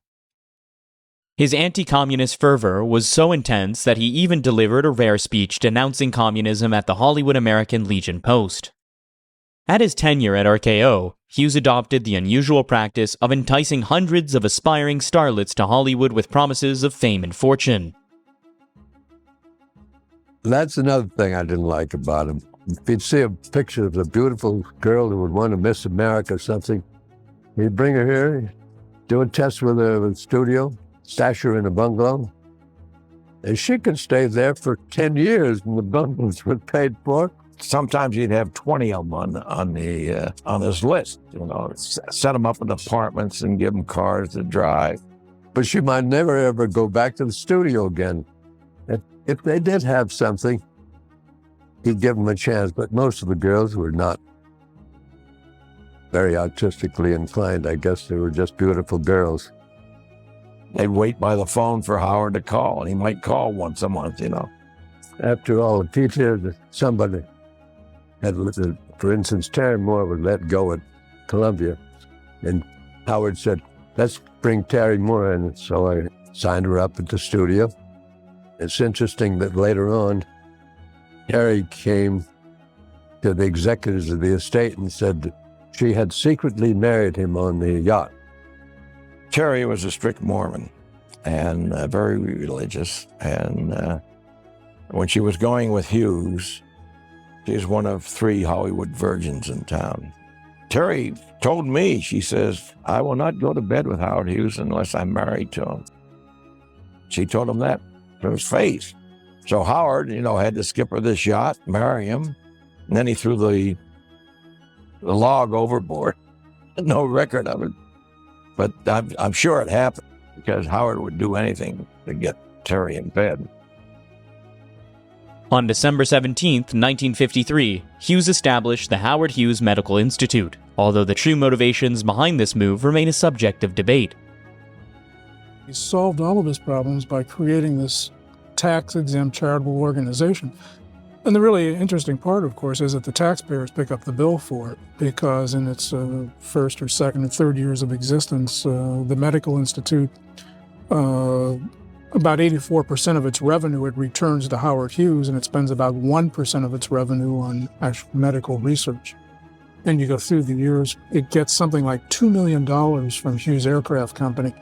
His anti-communist fervor was so intense that he even delivered a rare speech denouncing communism at the Hollywood American Legion Post. At his tenure at RKO, Hughes adopted the unusual practice of enticing hundreds of aspiring starlets to Hollywood with promises of fame and fortune. That's another thing I didn't like about him. If you'd see a picture of a beautiful girl who would want to Miss America or something, he'd bring her here, do a test with her in the studio, stash her in a bungalow, and she could stay there for 10 years and the bungalows were paid for. Sometimes he'd have 20 of them on his list, set them up in apartments and give them cars to drive. But she might never ever go back to the studio again. If they did have something, he'd give them a chance, but most of the girls were not very artistically inclined. I guess they were just beautiful girls. They'd wait by the phone for Howard to call, and he might call once a month, After all, if he'd hear that somebody had, for instance, Terry Moore was let go at Columbia, and Howard said, "Let's bring Terry Moore in." So I signed her up at the studio. It's interesting that later on, Terry came to the executives of the estate and said that she had secretly married him on the yacht. Terry was a strict Mormon and very religious. And when she was going with Hughes, she was one of 3 Hollywood virgins in town. Terry told me, she says, "I will not go to bed with Howard Hughes unless I'm married to him." She told him that to his face. So Howard, had to skip her this yacht, marry him, and then he threw the log overboard. No record of it. But I'm sure it happened because Howard would do anything to get Terry in bed. On December 17, 1953, Hughes established the Howard Hughes Medical Institute, although the true motivations behind this move remain a subject of debate. He solved all of his problems by creating this tax-exempt charitable organization. And the really interesting part, of course, is that the taxpayers pick up the bill for it, because in its first or second or third years of existence, the Medical Institute, about 84% of its revenue it returns to Howard Hughes, and it spends about 1% of its revenue on actual medical research. And you go through the years, it gets something like $2 million from Hughes Aircraft Company.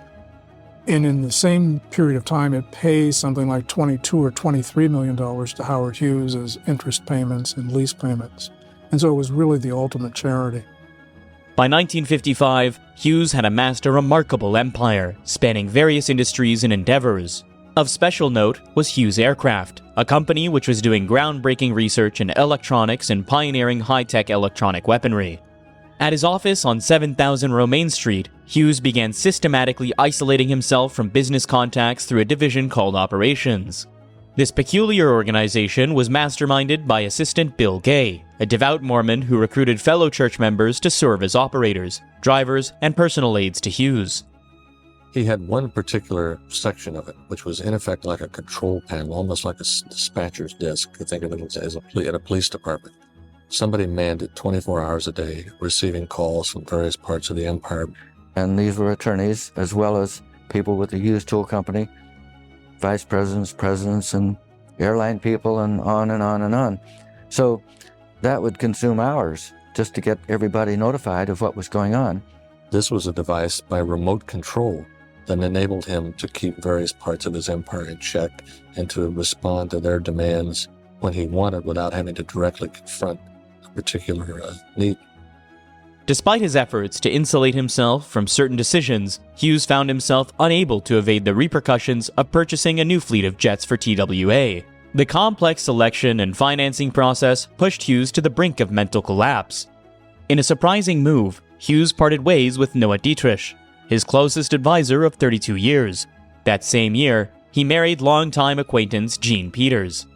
And in the same period of time, it pays something like $22 or $23 million to Howard Hughes as interest payments and lease payments. And so it was really the ultimate charity. By 1955, Hughes had amassed a remarkable empire, spanning various industries and endeavors. Of special note was Hughes Aircraft, a company which was doing groundbreaking research in electronics and pioneering high-tech electronic weaponry. At his office on 7000 Romaine Street, Hughes began systematically isolating himself from business contacts through a division called Operations. This peculiar organization was masterminded by assistant Bill Gay, a devout Mormon who recruited fellow church members to serve as operators, drivers, and personal aides to Hughes. He had one particular section of it, which was in effect like a control panel, almost like a dispatcher's desk. You think of it as at a police department. Somebody manned it 24 hours a day, receiving calls from various parts of the empire. And these were attorneys, as well as people with the Hughes Tool Company, vice presidents, presidents, and airline people, and on and on and on. So that would consume hours just to get everybody notified of what was going on. This was a device by remote control that enabled him to keep various parts of his empire in check and to respond to their demands when he wanted without having to directly confront a particular need. Despite his efforts to insulate himself from certain decisions, Hughes found himself unable to evade the repercussions of purchasing a new fleet of jets for TWA. The complex selection and financing process pushed Hughes to the brink of mental collapse. In a surprising move, Hughes parted ways with Noah Dietrich, his closest advisor of 32 years. That same year, he married longtime acquaintance Gene Peters.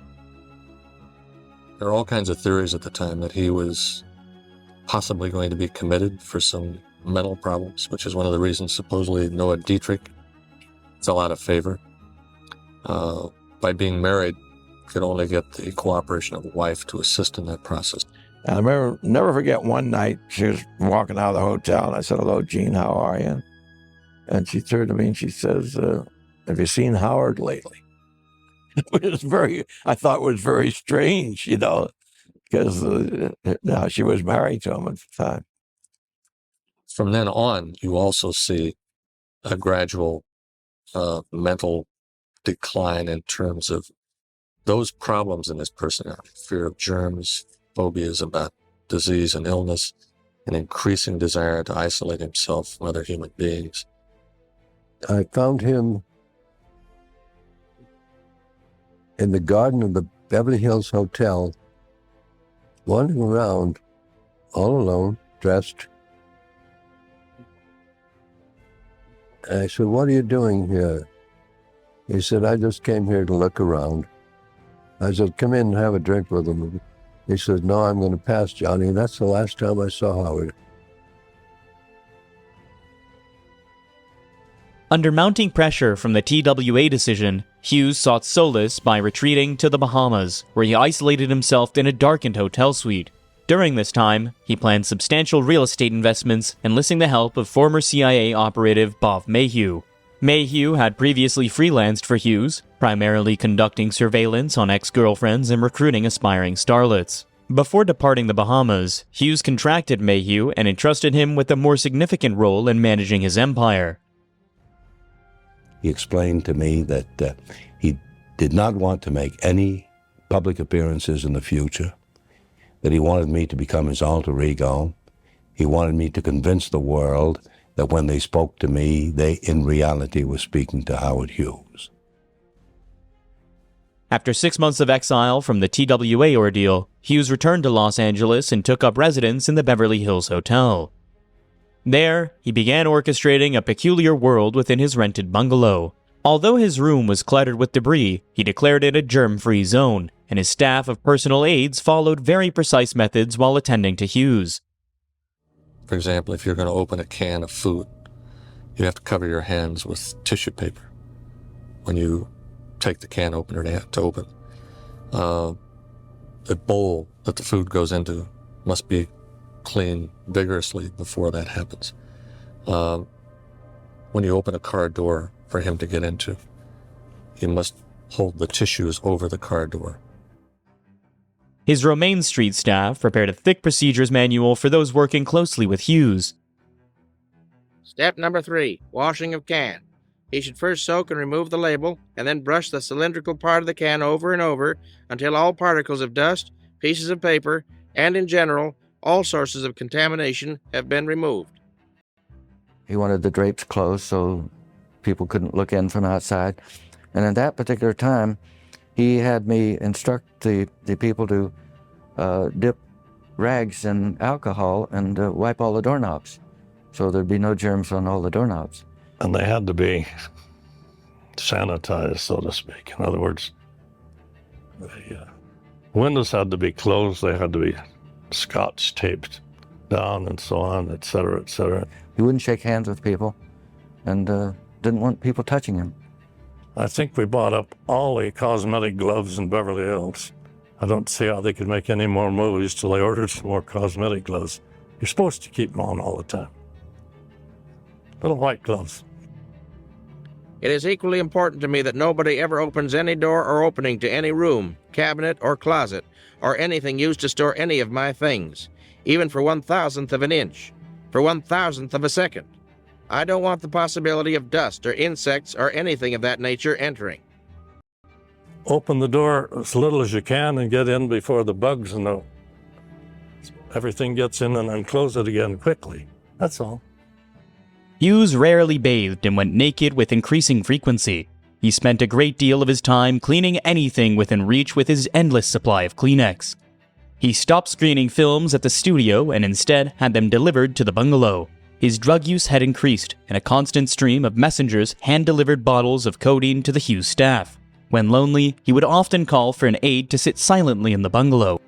There are all kinds of theories at the time that he was possibly going to be committed for some mental problems, which is one of the reasons supposedly Noah Dietrich fell out of favor. By being married, could only get the cooperation of a wife to assist in that process. And I remember, never forget one night, she was walking out of the hotel, and I said, "Hello, Jean, how are you?" And she turned to me and she says, "Have you seen Howard lately?" Which is I thought was very strange, because now she was married to him at the time. From then on, you also see a gradual mental decline in terms of those problems in his personality: fear of germs, phobias about disease and illness, an increasing desire to isolate himself from other human beings. I found him in the garden of the Beverly Hills Hotel, wandering around all alone, dressed. And I said, "What are you doing here?" He said, "I just came here to look around." I said, "Come in and have a drink with him." He said, "No, I'm going to pass, Johnny." And that's the last time I saw Howard. Under mounting pressure from the TWA decision, Hughes sought solace by retreating to the Bahamas, where he isolated himself in a darkened hotel suite. During this time, he planned substantial real estate investments, enlisting the help of former CIA operative Bob Maheu. Maheu had previously freelanced for Hughes, primarily conducting surveillance on ex-girlfriends and recruiting aspiring starlets. Before departing the Bahamas, Hughes contracted Maheu and entrusted him with a more significant role in managing his empire. He explained to me that he did not want to make any public appearances in the future, that he wanted me to become his alter ego. He wanted me to convince the world that when they spoke to me, they in reality were speaking to Howard Hughes. After 6 months of exile from the TWA ordeal, Hughes returned to Los Angeles and took up residence in the Beverly Hills Hotel. There, he began orchestrating a peculiar world within his rented bungalow. Although his room was cluttered with debris, he declared it a germ-free zone, and his staff of personal aides followed very precise methods while attending to Hughes. For example, if you're going to open a can of food, you have to cover your hands with tissue paper. When you take the can opener to open, the bowl that the food goes into must be cleaned vigorously before that happens. When you open a car door for him to get into, you must hold the tissues over the car door. His Romaine Street staff prepared a thick procedures manual for those working closely with Hughes. Step number 3, washing of can. He should first soak and remove the label, and then brush the cylindrical part of the can over and over until all particles of dust, pieces of paper, and in general, all sources of contamination have been removed. He wanted the drapes closed so people couldn't look in from outside. And at that particular time, he had me instruct the people to dip rags in alcohol and wipe all the doorknobs, so there'd be no germs on all the doorknobs. And they had to be sanitized, so to speak. In other words, the windows had to be closed, they had to be scotch taped down and so on, et cetera, et cetera. He wouldn't shake hands with people, and didn't want people touching him. I think we bought up all the cosmetic gloves in Beverly Hills. I don't see how they could make any more movies till they ordered some more cosmetic gloves. You're supposed to keep them on all the time. Little white gloves. It is equally important to me that nobody ever opens any door or opening to any room, cabinet, or closet, or anything used to store any of my things, even for 1,000th of an inch, for 1,000th of a second. I don't want the possibility of dust or insects or anything of that nature entering. Open the door as little as you can and get in before the bugs and everything gets in, and then close it again quickly. That's all. Hughes rarely bathed and went naked with increasing frequency. He spent a great deal of his time cleaning anything within reach with his endless supply of Kleenex. He stopped screening films at the studio and instead had them delivered to the bungalow. His drug use had increased, and a constant stream of messengers hand-delivered bottles of codeine to the Hughes staff. When lonely, he would often call for an aide to sit silently in the bungalow.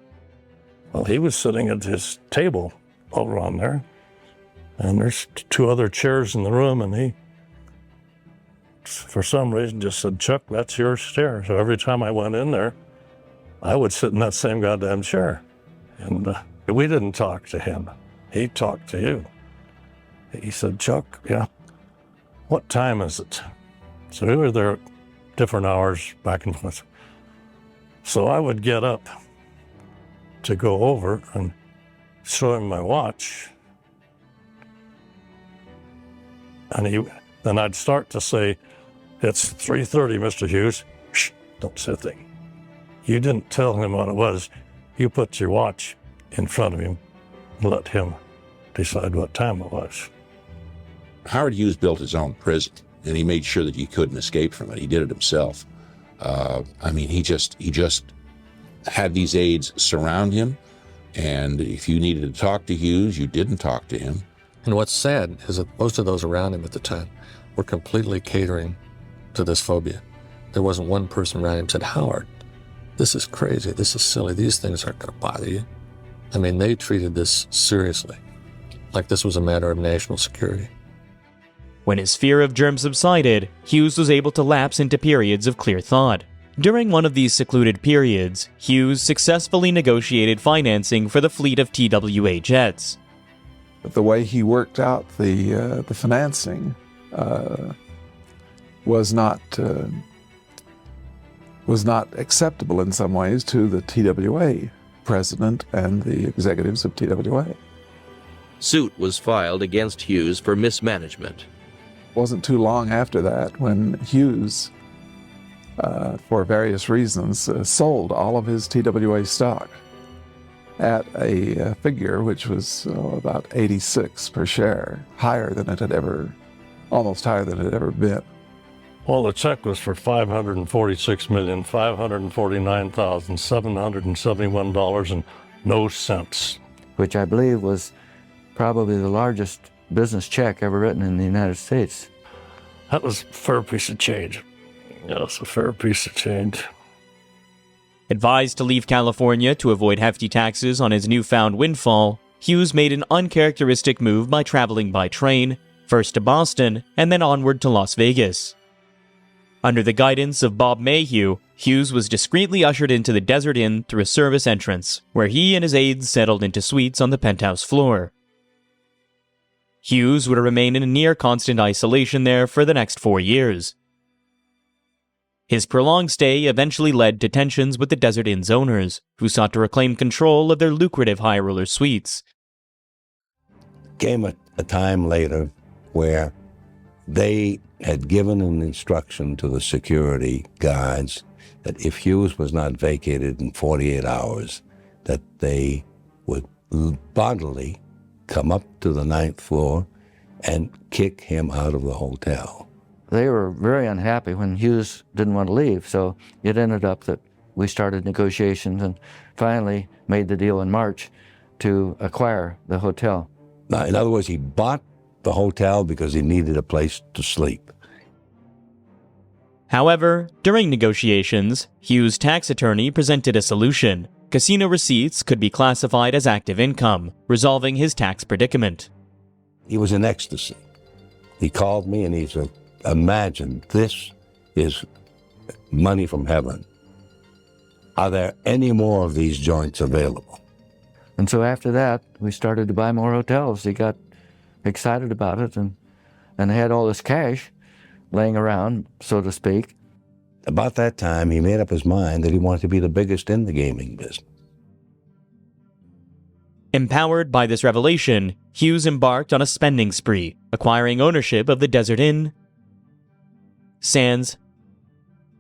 Well, he was sitting at his table over on there, and there's 2 other chairs in the room, and he, for some reason, just said, "Chuck, that's your chair." So every time I went in there, I would sit in that same goddamn chair. And we didn't talk to him. He talked to you. He said, "Chuck, yeah, what time is it?" So we were there different hours back and forth. So I would get up to go over and show him my watch. And then I'd start to say, "It's 3:30, Mr. Hughes." "Shh, don't say a thing." You didn't tell him what it was. You put your watch in front of him and let him decide what time it was. Howard Hughes built his own prison, and he made sure that you couldn't escape from it. He did it himself. He just had these aides surround him, and if you needed to talk to Hughes, you didn't talk to him. And what's sad is that most of those around him at the time were completely catering to this phobia. There wasn't one person around him who said, "Howard, this is crazy, this is silly, these things aren't going to bother you." I mean, they treated this seriously, like this was a matter of national security. When his fear of germs subsided, Hughes was able to lapse into periods of clear thought. During one of these secluded periods, Hughes successfully negotiated financing for the fleet of TWA jets. The way he worked out the financing was not acceptable in some ways to the TWA president and the executives of TWA. Suit was filed against Hughes for mismanagement. It wasn't too long after that when Hughes, for various reasons, sold all of his TWA stock at a figure which was about 86 per share, almost higher than it had ever been. Well, the check was for $546,549,771 and no cents. Which I believe was probably the largest business check ever written in the United States. That was a fair piece of change. Yes, a fair piece of change. Advised to leave California to avoid hefty taxes on his newfound windfall, Hughes made an uncharacteristic move by traveling by train, first to Boston and then onward to Las Vegas. Under the guidance of Bob Maheu, Hughes was discreetly ushered into the Desert Inn through a service entrance, where he and his aides settled into suites on the penthouse floor. Hughes would remain in near constant isolation there for the next 4 years. His prolonged stay eventually led to tensions with the Desert Inn's owners, who sought to reclaim control of their lucrative high roller suites. Came a time later where they had given an instruction to the security guards that if Hughes was not vacated in 48 hours, that they would bodily come up to the 9th floor and kick him out of the hotel. They were very unhappy when Hughes didn't want to leave, so it ended up that we started negotiations and finally made the deal in March to acquire the hotel. Now, in other words, he bought the hotel because he needed a place to sleep. However, during negotiations, Hughes' tax attorney presented a solution. Casino receipts could be classified as active income, resolving his tax predicament. He was in ecstasy. He called me and he said, imagine this is money from heaven. Are there any more of these joints available? And so after that, we started to buy more hotels. He got excited about it and had all this cash laying around, so to speak. About that time, he made up his mind that he wanted to be the biggest in the gaming business. Empowered by this revelation, Hughes embarked on a spending spree, acquiring ownership of the Desert Inn, Sands,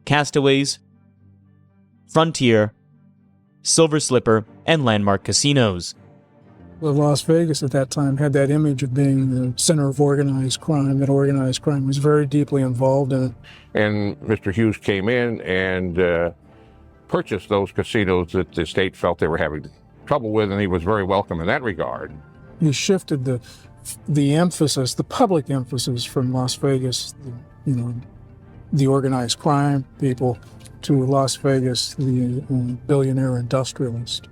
Castaways, Frontier, Silver Slipper, and Landmark casinos. Well, Las Vegas at that time had that image of being the center of organized crime, that organized crime was very deeply involved in it. And Mr. Hughes came in and purchased those casinos that the state felt they were having trouble with, and he was very welcome in that regard. He shifted the emphasis, the public emphasis from Las Vegas, the organized crime people, to Las Vegas, the billionaire industrialist.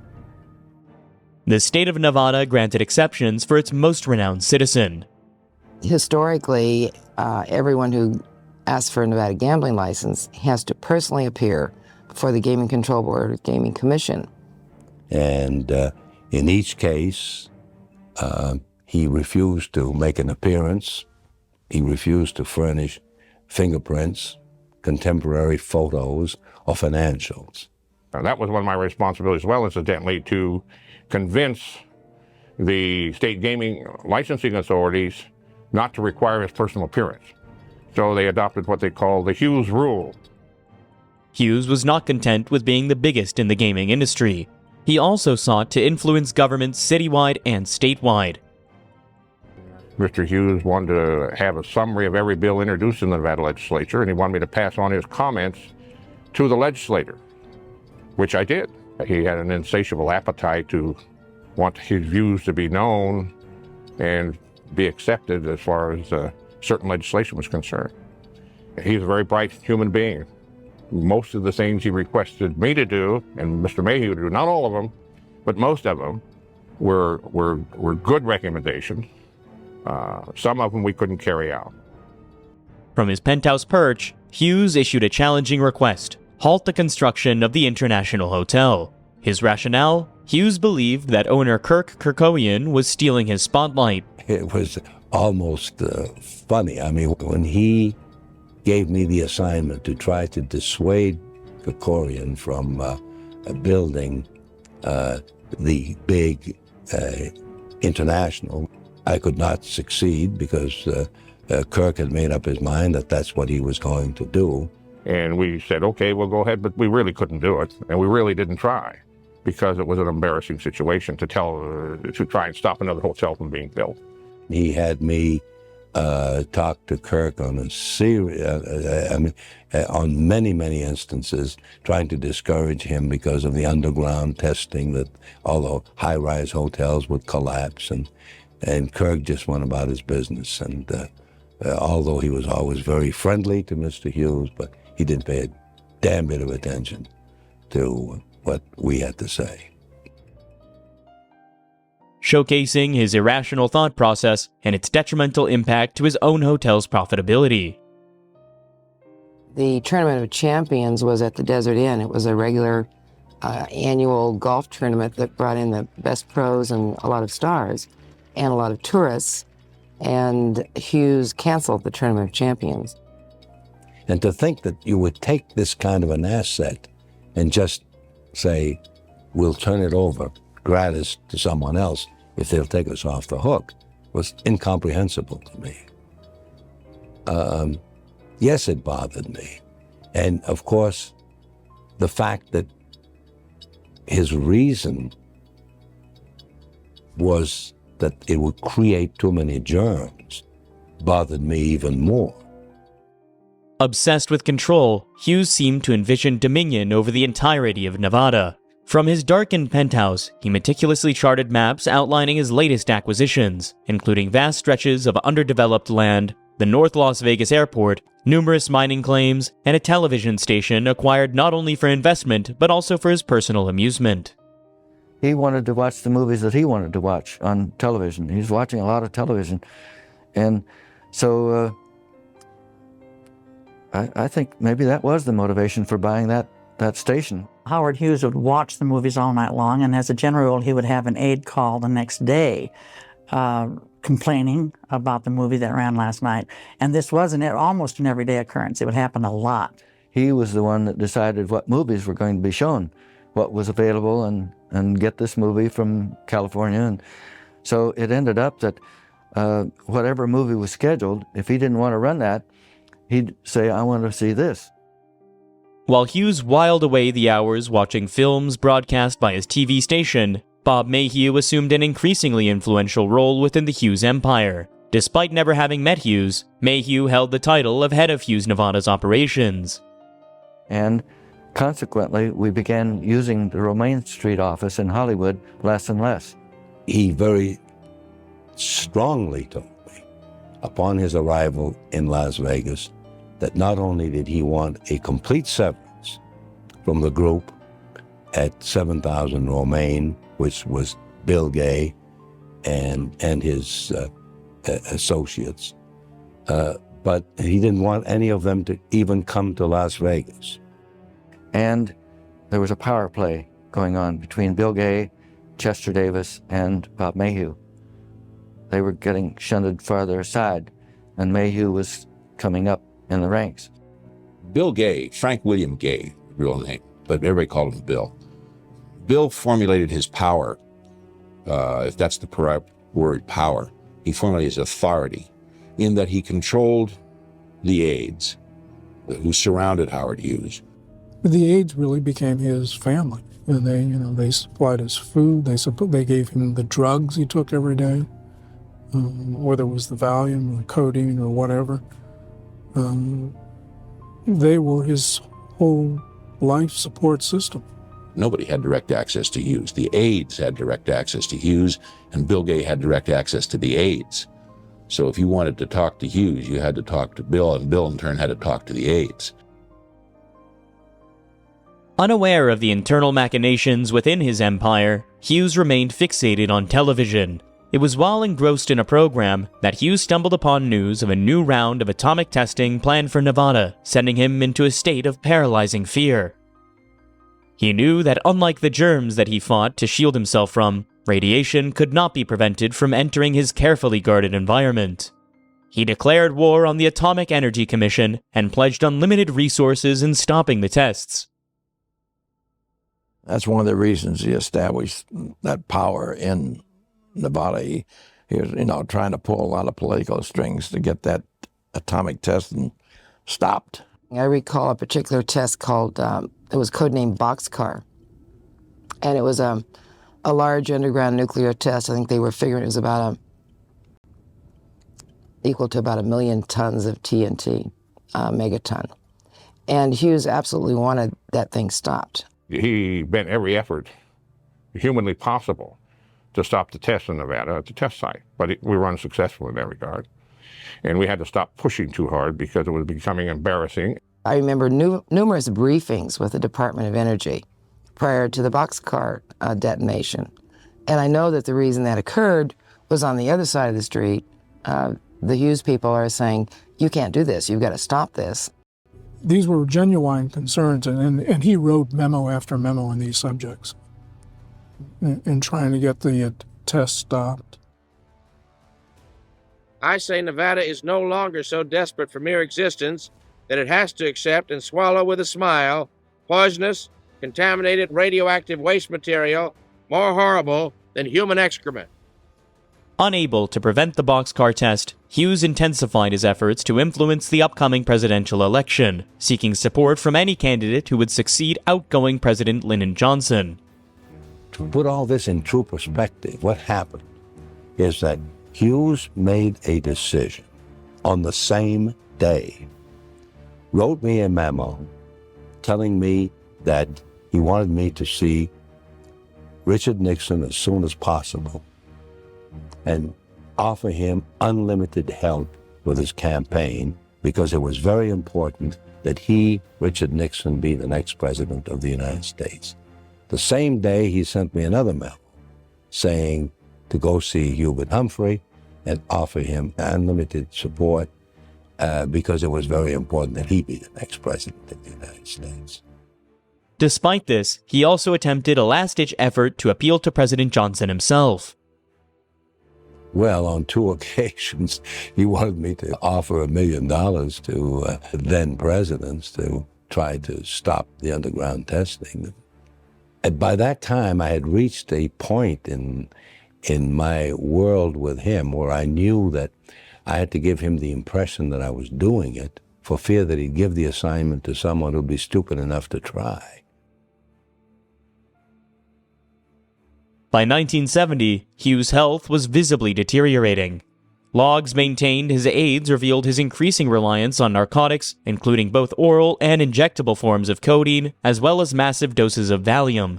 The state of Nevada granted exceptions for its most renowned citizen. Historically, everyone who asks for a Nevada gambling license has to personally appear before the Gaming Control Board or Gaming Commission. And in each case, he refused to make an appearance. He refused to furnish fingerprints, contemporary photos, or financials. That was one of my responsibilities as well, incidentally, to convince the state gaming licensing authorities not to require his personal appearance. So they adopted what they call the Hughes rule. Hughes was not content with being the biggest in the gaming industry. He also sought to influence governments citywide and statewide. Mr. Hughes wanted to have a summary of every bill introduced in the Nevada legislature, and he wanted me to pass on his comments to the legislator, which I did. He had an insatiable appetite to want his views to be known and be accepted as far as certain legislation was concerned. He's a very bright human being. Most of the things he requested me to do, and Mr. Maheu to do, not all of them, but most of them, were good recommendations. Some of them we couldn't carry out. From his penthouse perch, Hughes issued a challenging request: halt the construction of the International Hotel. His rationale? Hughes believed that owner Kirk Kerkorian was stealing his spotlight. It was almost funny. I mean, when he gave me the assignment to try to dissuade Kerkorian from building the big International, I could not succeed because Kirk had made up his mind that that's what he was going to do. And we said, okay, we'll go ahead, but we really couldn't do it. And we really didn't try because it was an embarrassing situation to try and stop another hotel from being built. He had me talk to Kirk on on many instances, trying to discourage him because of the underground testing that although high-rise hotels would collapse, and Kirk just went about his business. And although he was always very friendly to Mr. Hughes, but he didn't pay a damn bit of attention to what we had to say. Showcasing his irrational thought process and its detrimental impact to his own hotel's profitability. The Tournament of Champions was at the Desert Inn. It was a regular annual golf tournament that brought in the best pros and a lot of stars and a lot of tourists, and Hughes canceled the Tournament of Champions. And to think that you would take this kind of an asset and just say, we'll turn it over gratis to someone else if they'll take us off the hook, was incomprehensible to me. Yes, it bothered me. And of course, the fact that his reason was that it would create too many germs bothered me even more. Obsessed with control, Hughes seemed to envision dominion over the entirety of Nevada. From his darkened penthouse, he meticulously charted maps outlining his latest acquisitions, including vast stretches of underdeveloped land, the North Las Vegas airport, numerous mining claims, and a television station acquired not only for investment, but also for his personal amusement. He wanted to watch the movies that he wanted to watch on television. He was watching a lot of television. And so I think maybe that was the motivation for buying that station. Howard Hughes would watch the movies all night long, and as a general rule, he would have an aide call the next day complaining about the movie that ran last night. And this wasn't almost an everyday occurrence. It would happen a lot. He was the one that decided what movies were going to be shown, what was available, and get this movie from California. And so it ended up that whatever movie was scheduled, if he didn't want to run that, he'd say, I want to see this. While Hughes whiled away the hours watching films broadcast by his TV station, Bob Maheu assumed an increasingly influential role within the Hughes empire. Despite never having met Hughes, Maheu held the title of head of Hughes Nevada's operations. And consequently, we began using the Romaine Street office in Hollywood less and less. He very strongly told me, upon his arrival in Las Vegas, that not only did he want a complete severance from the group at 7000 Romaine, which was Bill Gay and his associates, but he didn't want any of them to even come to Las Vegas. And there was a power play going on between Bill Gay, Chester Davis, and Bob Maheu. They were getting shunted farther aside, and Maheu was coming up in the ranks. Bill Gay, Frank William Gay, real name, but everybody called him Bill. Bill formulated his power, if that's the correct word, power. He formulated his authority in that he controlled the aides who surrounded Howard Hughes. The aides really became his family. And they supplied his food. They gave him the drugs he took every day, whether it was the Valium or codeine or whatever. They were his whole life support system. Nobody had direct access to Hughes. The aides had direct access to Hughes, and Bill Gay had direct access to the aides. So if you wanted to talk to Hughes, you had to talk to Bill, and Bill in turn had to talk to the aides. Unaware of the internal machinations within his empire, Hughes remained fixated on television. It was while engrossed in a program that Hughes stumbled upon news of a new round of atomic testing planned for Nevada, sending him into a state of paralyzing fear. He knew that unlike the germs that he fought to shield himself from, radiation could not be prevented from entering his carefully guarded environment. He declared war on the Atomic Energy Commission and pledged unlimited resources in stopping the tests. That's one of the reasons he established that power in Nevada. He was, trying to pull a lot of political strings to get that atomic testing stopped. I recall a particular test called, it was codenamed Boxcar. And it was a large underground nuclear test. I think they were figuring it was about equal to about 1 million tons of TNT, megaton. And Hughes absolutely wanted that thing stopped. He bent every effort humanly possible to stop the test in Nevada at the test site, but we were unsuccessful in that regard. And we had to stop pushing too hard because it was becoming embarrassing. I remember numerous briefings with the Department of Energy prior to the Boxcar detonation. And I know that the reason that occurred was on the other side of the street. The Hughes people are saying, you can't do this, you've got to stop this. These were genuine concerns, and he wrote memo after memo on these subjects in trying to get the test stopped. I say Nevada is no longer so desperate for mere existence that it has to accept and swallow with a smile poisonous, contaminated radioactive waste material more horrible than human excrement. Unable to prevent the Boxcar test, Hughes intensified his efforts to influence the upcoming presidential election, seeking support from any candidate who would succeed outgoing President Lyndon Johnson. To put all this in true perspective, what happened is that Hughes made a decision on the same day, wrote me a memo telling me that he wanted me to see Richard Nixon as soon as possible and offer him unlimited help with his campaign because it was very important that he, Richard Nixon, be the next president of the United States. The same day, he sent me another memo saying to go see Hubert Humphrey and offer him unlimited support because it was very important that he be the next president of the United States. Despite this, he also attempted a last-ditch effort to appeal to President Johnson himself. Well, on 2 occasions, he wanted me to offer $1 million to then presidents to try to stop the underground testing. And by that time, I had reached a point in my world with him where I knew that I had to give him the impression that I was doing it for fear that he'd give the assignment to someone who'd be stupid enough to try. By 1970, Hughes' health was visibly deteriorating. Logs maintained his aides revealed his increasing reliance on narcotics, including both oral and injectable forms of codeine, as well as massive doses of Valium,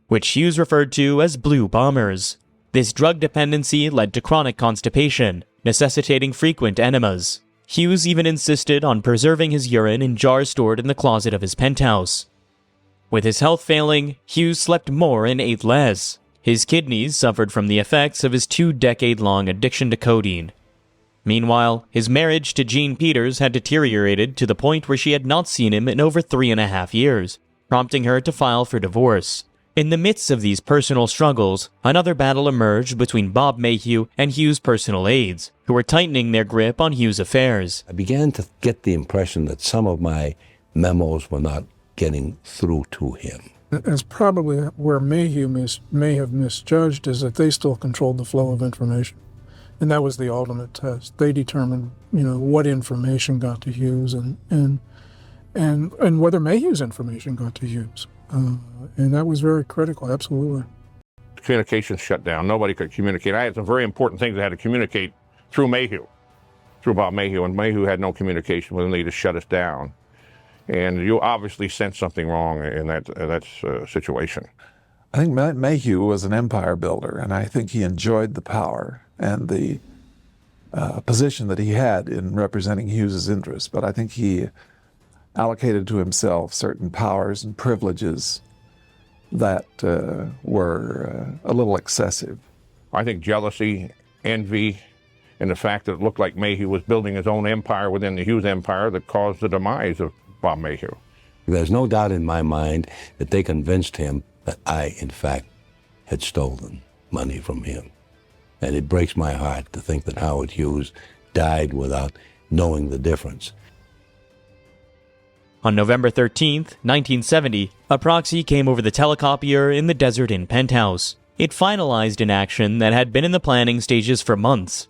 which Hughes referred to as blue bombers. This drug dependency led to chronic constipation, necessitating frequent enemas. Hughes even insisted on preserving his urine in jars stored in the closet of his penthouse. With his health failing, Hughes slept more and ate less. His kidneys suffered from the effects of his 2-decade-long addiction to codeine. Meanwhile, his marriage to Jean Peters had deteriorated to the point where she had not seen him in over 3.5 years, prompting her to file for divorce. In the midst of these personal struggles, another battle emerged between Bob Maheu and Hughes' personal aides, who were tightening their grip on Hughes' affairs. I began to get the impression that some of my memos were not getting through to him. That's probably where Maheu may have misjudged, is that they still controlled the flow of information. And that was the ultimate test. They determined, what information got to Hughes and whether Maheu's information got to Hughes. And that was very critical, absolutely. Communications shut down. Nobody could communicate. I had some very important things I had to communicate through Maheu, through Bob Maheu, and Maheu had no communication with him. They just shut us down. And you obviously sensed something wrong in that situation. I think Maheu was an empire builder, and I think he enjoyed the power and the position that he had in representing Hughes's interests. But I think he allocated to himself certain powers and privileges that were a little excessive. I think jealousy, envy, and the fact that it looked like Maheu was building his own empire within the Hughes empire that caused the demise of Bob Maheu. There's no doubt in my mind that they convinced him that I, in fact, had stolen money from him. And it breaks my heart to think that Howard Hughes died without knowing the difference. On November 13th, 1970, a proxy came over the telecopier in the Desert Inn penthouse. It finalized an action that had been in the planning stages for months.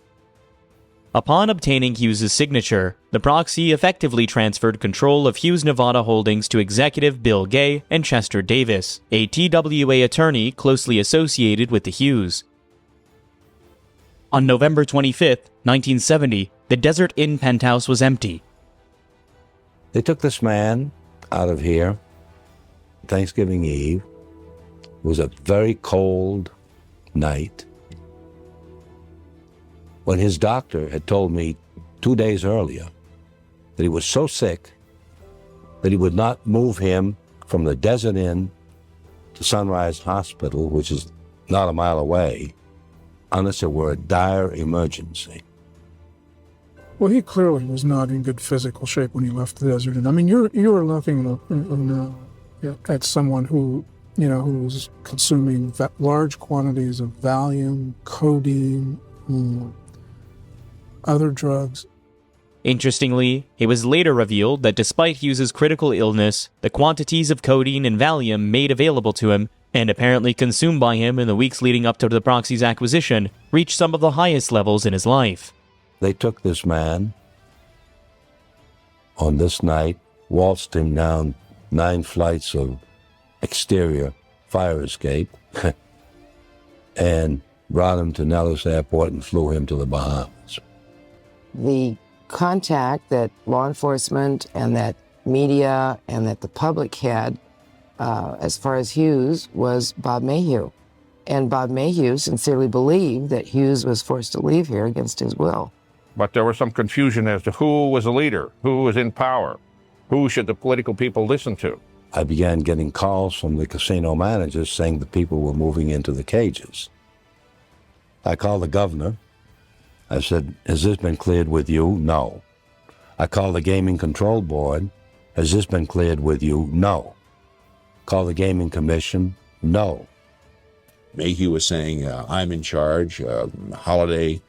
Upon obtaining Hughes' signature, the proxy effectively transferred control of Hughes Nevada Holdings to executive Bill Gay and Chester Davis, a TWA attorney closely associated with the Hughes. On November 25th, 1970, the Desert Inn penthouse was empty. They took this man out of here Thanksgiving Eve. It was a very cold night. When his doctor had told me 2 days earlier that he was so sick that he would not move him from the Desert Inn to Sunrise Hospital, which is not a mile away, unless it were a dire emergency. Well, he clearly was not in good physical shape when he left the Desert Inn. I mean, you were looking at someone who was consuming large quantities of Valium, codeine, other drugs. Interestingly, it was later revealed that despite Hughes' critical illness, the quantities of codeine and Valium made available to him, and apparently consumed by him in the weeks leading up to the proxy's acquisition, reached some of the highest levels in his life. They took this man on this night, waltzed him down 9 flights of exterior fire escape, and brought him to Nellis Airport and flew him to the Bahamas. The contact that law enforcement and that media and that the public had as far as Hughes was Bob Maheu. And Bob Maheu sincerely believed that Hughes was forced to leave here against his will. But there was some confusion as to who was a leader, who was in power, who should the political people listen to. I began getting calls from the casino managers saying that people were moving into the cages. I called the governor. I said, "Has this been cleared with you?" "No." I called the Gaming Control Board. Has this been cleared with you? No. Call the Gaming Commission? No. Maheu was saying, I'm in charge. Holliday,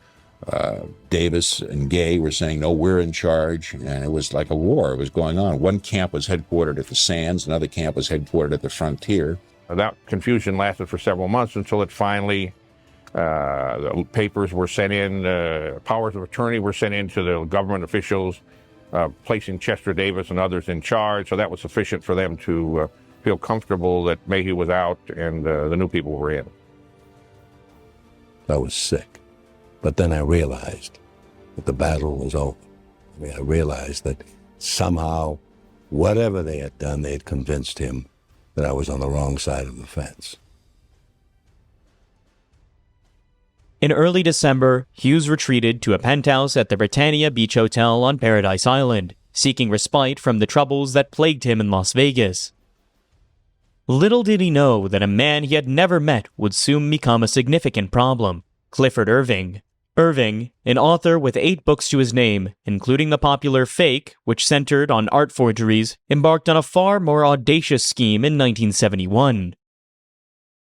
Davis, and Gay were saying, no, we're in charge. And it was like a war. It was going on. One camp was headquartered at the Sands. Another camp was headquartered at the Frontier. That confusion lasted for several months until it finally, the papers were sent in, powers of attorney were sent in to the government officials, placing Chester Davis and others in charge. So that was sufficient for them to feel comfortable that Maheu was out and the new people were in. I was sick. But then I realized that the battle was over. I mean, I realized that somehow, whatever they had done, they had convinced him that I was on the wrong side of the fence. In early December, Hughes retreated to a penthouse at the Britannia Beach Hotel on Paradise Island, seeking respite from the troubles that plagued him in Las Vegas. Little did he know that a man he had never met would soon become a significant problem: Clifford Irving. Irving, an author with 8 books to his name, including the popular Fake, which centered on art forgeries, embarked on a far more audacious scheme in 1971.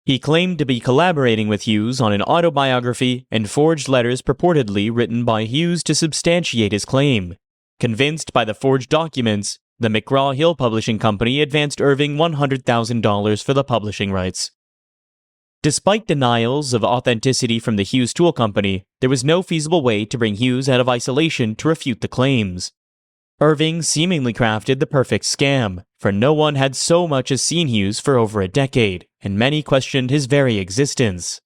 He claimed to be collaborating with Hughes on an autobiography and forged letters purportedly written by Hughes to substantiate his claim. Convinced by the forged documents, the McGraw-Hill Publishing Company advanced Irving $100,000 for the publishing rights. Despite denials of authenticity from the Hughes Tool Company, there was no feasible way to bring Hughes out of isolation to refute the claims. Irving seemingly crafted the perfect scam, for no one had so much as seen Hughes for over a decade, and many questioned his very existence.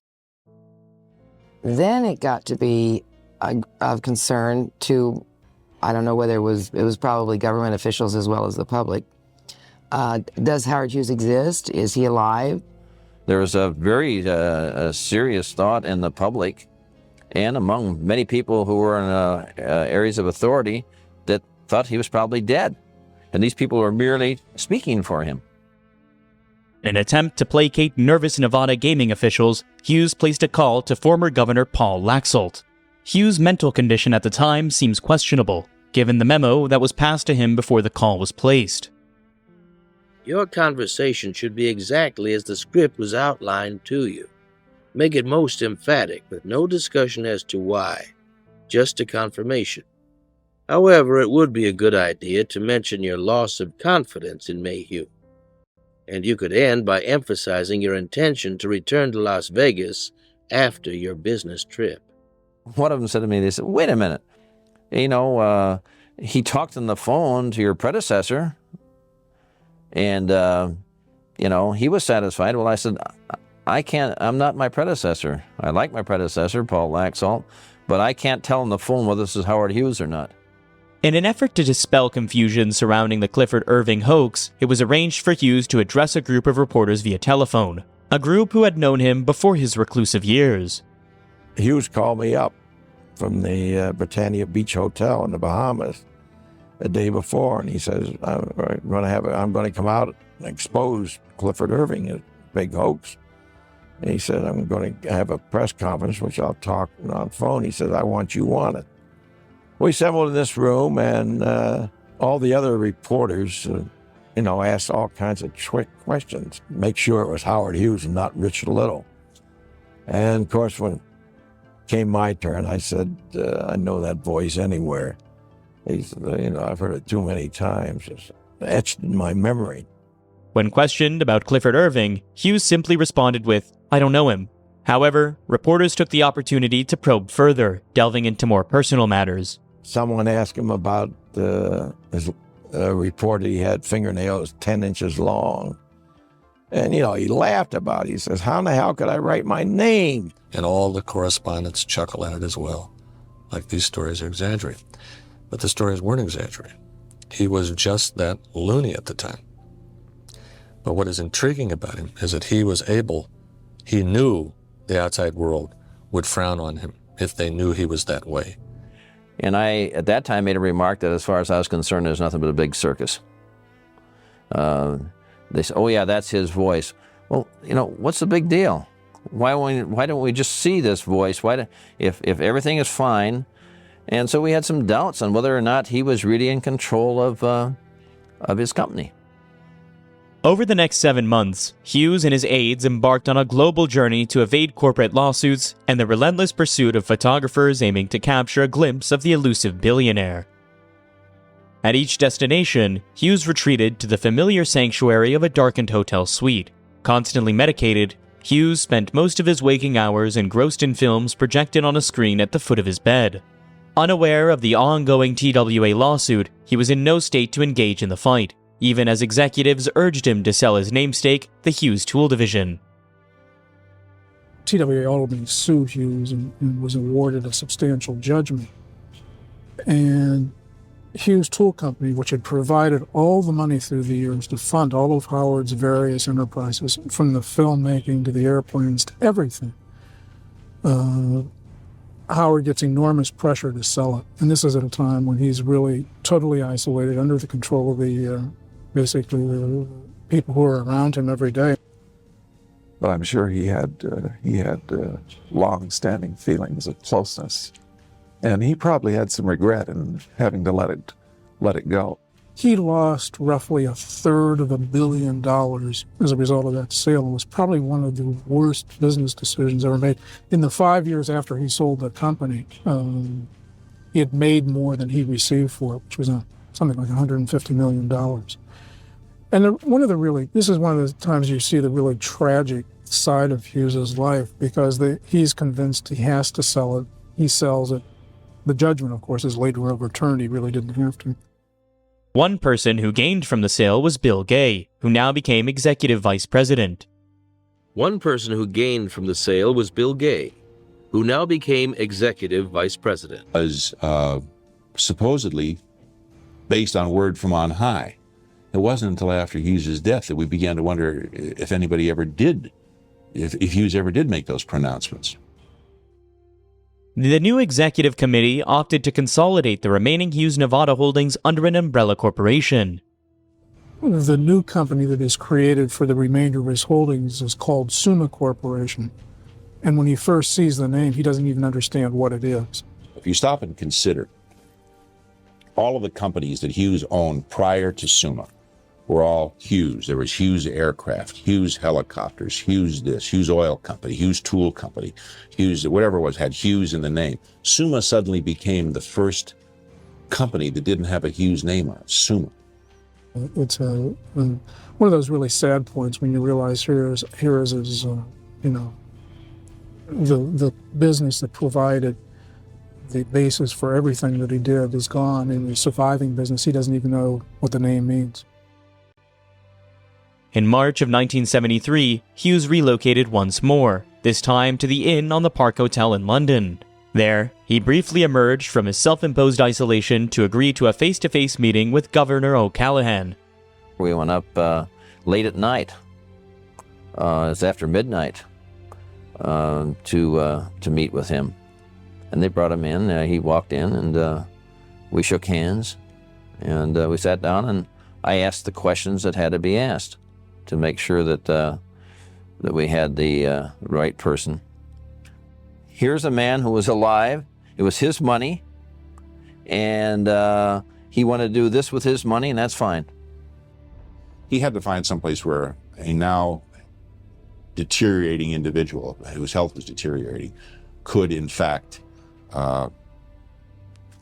Then it got to be of concern to, I don't know whether it was probably government officials as well as the public. Does Howard Hughes exist? Is he alive? There was a very serious thought in the public and among many people who were in areas of authority that thought he was probably dead. And these people were merely speaking for him. In an attempt to placate nervous Nevada gaming officials, Hughes placed a call to former Governor Paul Laxalt. Hughes' mental condition at the time seems questionable, given the memo that was passed to him before the call was placed. Your conversation should be exactly as the script was outlined to you. Make it most emphatic, with no discussion as to why, just a confirmation. However, it would be a good idea to mention your loss of confidence in Maheu. And you could end by emphasizing your intention to return to Las Vegas after your business trip. One of them said to me, they said, wait a minute, he talked on the phone to your predecessor, and, he was satisfied. Well, I said, I'm not my predecessor. I like my predecessor, Paul Laxalt, but I can't tell on the phone whether this is Howard Hughes or not. In an effort to dispel confusion surrounding the Clifford Irving hoax, it was arranged for Hughes to address a group of reporters via telephone, a group who had known him before his reclusive years. Hughes called me up from the Britannia Beach Hotel in the Bahamas the day before, and he says, I'm going to come out and expose Clifford Irving, a big hoax. And he said, I'm going to have a press conference, which I'll talk on phone. He said, I want you on it. We assembled in this room, and all the other reporters, asked all kinds of trick questions, make sure it was Howard Hughes and not Richard Little. And of course, when it came my turn, I said, I know that voice anywhere. He said, I've heard it too many times. It's etched in my memory. When questioned about Clifford Irving, Hughes simply responded with, I don't know him. However, reporters took the opportunity to probe further, delving into more personal matters. Someone asked him about his report that he had fingernails 10 inches long. And, he laughed about it. He says, how in the hell could I write my name? And all the correspondents chuckle at it as well, like these stories are exaggerated. But the stories weren't exaggerated. He was just that loony at the time. But what is intriguing about him is that he knew the outside world would frown on him if they knew he was that way. And I, at that time, made a remark that as far as I was concerned, it was nothing but a big circus. They said, oh yeah, that's his voice. Well, what's the big deal? Why don't we just see this voice? If everything is fine And so we had some doubts on whether or not he was really in control of his company. Over the next 7 months, Hughes and his aides embarked on a global journey to evade corporate lawsuits and the relentless pursuit of photographers aiming to capture a glimpse of the elusive billionaire. At each destination, Hughes retreated to the familiar sanctuary of a darkened hotel suite. Constantly medicated, Hughes spent most of his waking hours engrossed in films projected on a screen at the foot of his bed. Unaware of the ongoing TWA lawsuit, he was in no state to engage in the fight, even as executives urged him to sell his namesake, the Hughes Tool Division. TWA ultimately sued Hughes and was awarded a substantial judgment. And Hughes Tool Company, which had provided all the money through the years to fund all of Howard's various enterprises, from the filmmaking to the airplanes to everything, Howard gets enormous pressure to sell it. And this is at a time when he's really totally isolated, under the control of the basically the people who are around him every day. But I'm sure he had long-standing feelings of closeness, and he probably had some regret in having to let it go. He lost roughly $1/3 billion as a result of that sale. It was probably one of the worst business decisions ever made. In the 5 years after he sold the company, he had made more than he received for it, which was something like $150 million. And this is one of the times you see the really tragic side of Hughes's life, because he's convinced he has to sell it. He sells it. The judgment, of course, is later overturned. He really didn't have to. One person who gained from the sale was Bill Gay, who now became executive vice president. One person who gained from the sale was Bill Gay, who now became executive vice president. Was supposedly based on word from on high. It wasn't until after Hughes' death that we began to wonder if anybody ever did, if Hughes ever did make those pronouncements. The new executive committee opted to consolidate the remaining Hughes Nevada holdings under an umbrella corporation. The new company that is created for the remainder of his holdings is called Suma Corporation. And when he first sees the name, he doesn't even understand what it is. If you stop and consider all of the companies that Hughes owned prior to Suma were all Hughes. There was Hughes Aircraft, Hughes Helicopters, Hughes this, Hughes Oil Company, Hughes Tool Company, Hughes whatever it was, had Hughes in the name. Suma suddenly became the first company that didn't have a Hughes name on it, Suma. It's one of those really sad points when you realize here is the business that provided the basis for everything that he did is gone, and the surviving business, he doesn't even know what the name means. In March of 1973, Hughes relocated once more, this time to the Inn on the Park Hotel in London. There, he briefly emerged from his self-imposed isolation to agree to a face-to-face meeting with Governor O'Callaghan. We went up late at night, it's after midnight, to meet with him. And they brought him in, he walked in, and we shook hands, and we sat down, and I asked the questions that had to be asked to make sure that we had the right person. Here's a man who was alive. It was his money, and he wanted to do this with his money, and that's fine. He had to find someplace where a now deteriorating individual, whose health was deteriorating, could in fact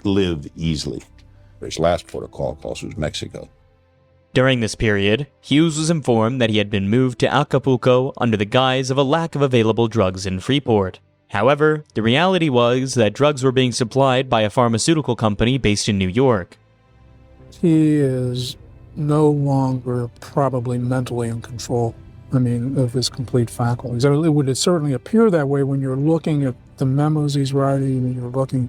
live easily. His last port of call, of course, was Mexico. During this period, Hughes was informed that he had been moved to Acapulco under the guise of a lack of available drugs in Freeport. However, the reality was that drugs were being supplied by a pharmaceutical company based in New York. He is no longer probably mentally in control, of his complete faculties. It would certainly appear that way when you're looking at the memos he's writing, and you're looking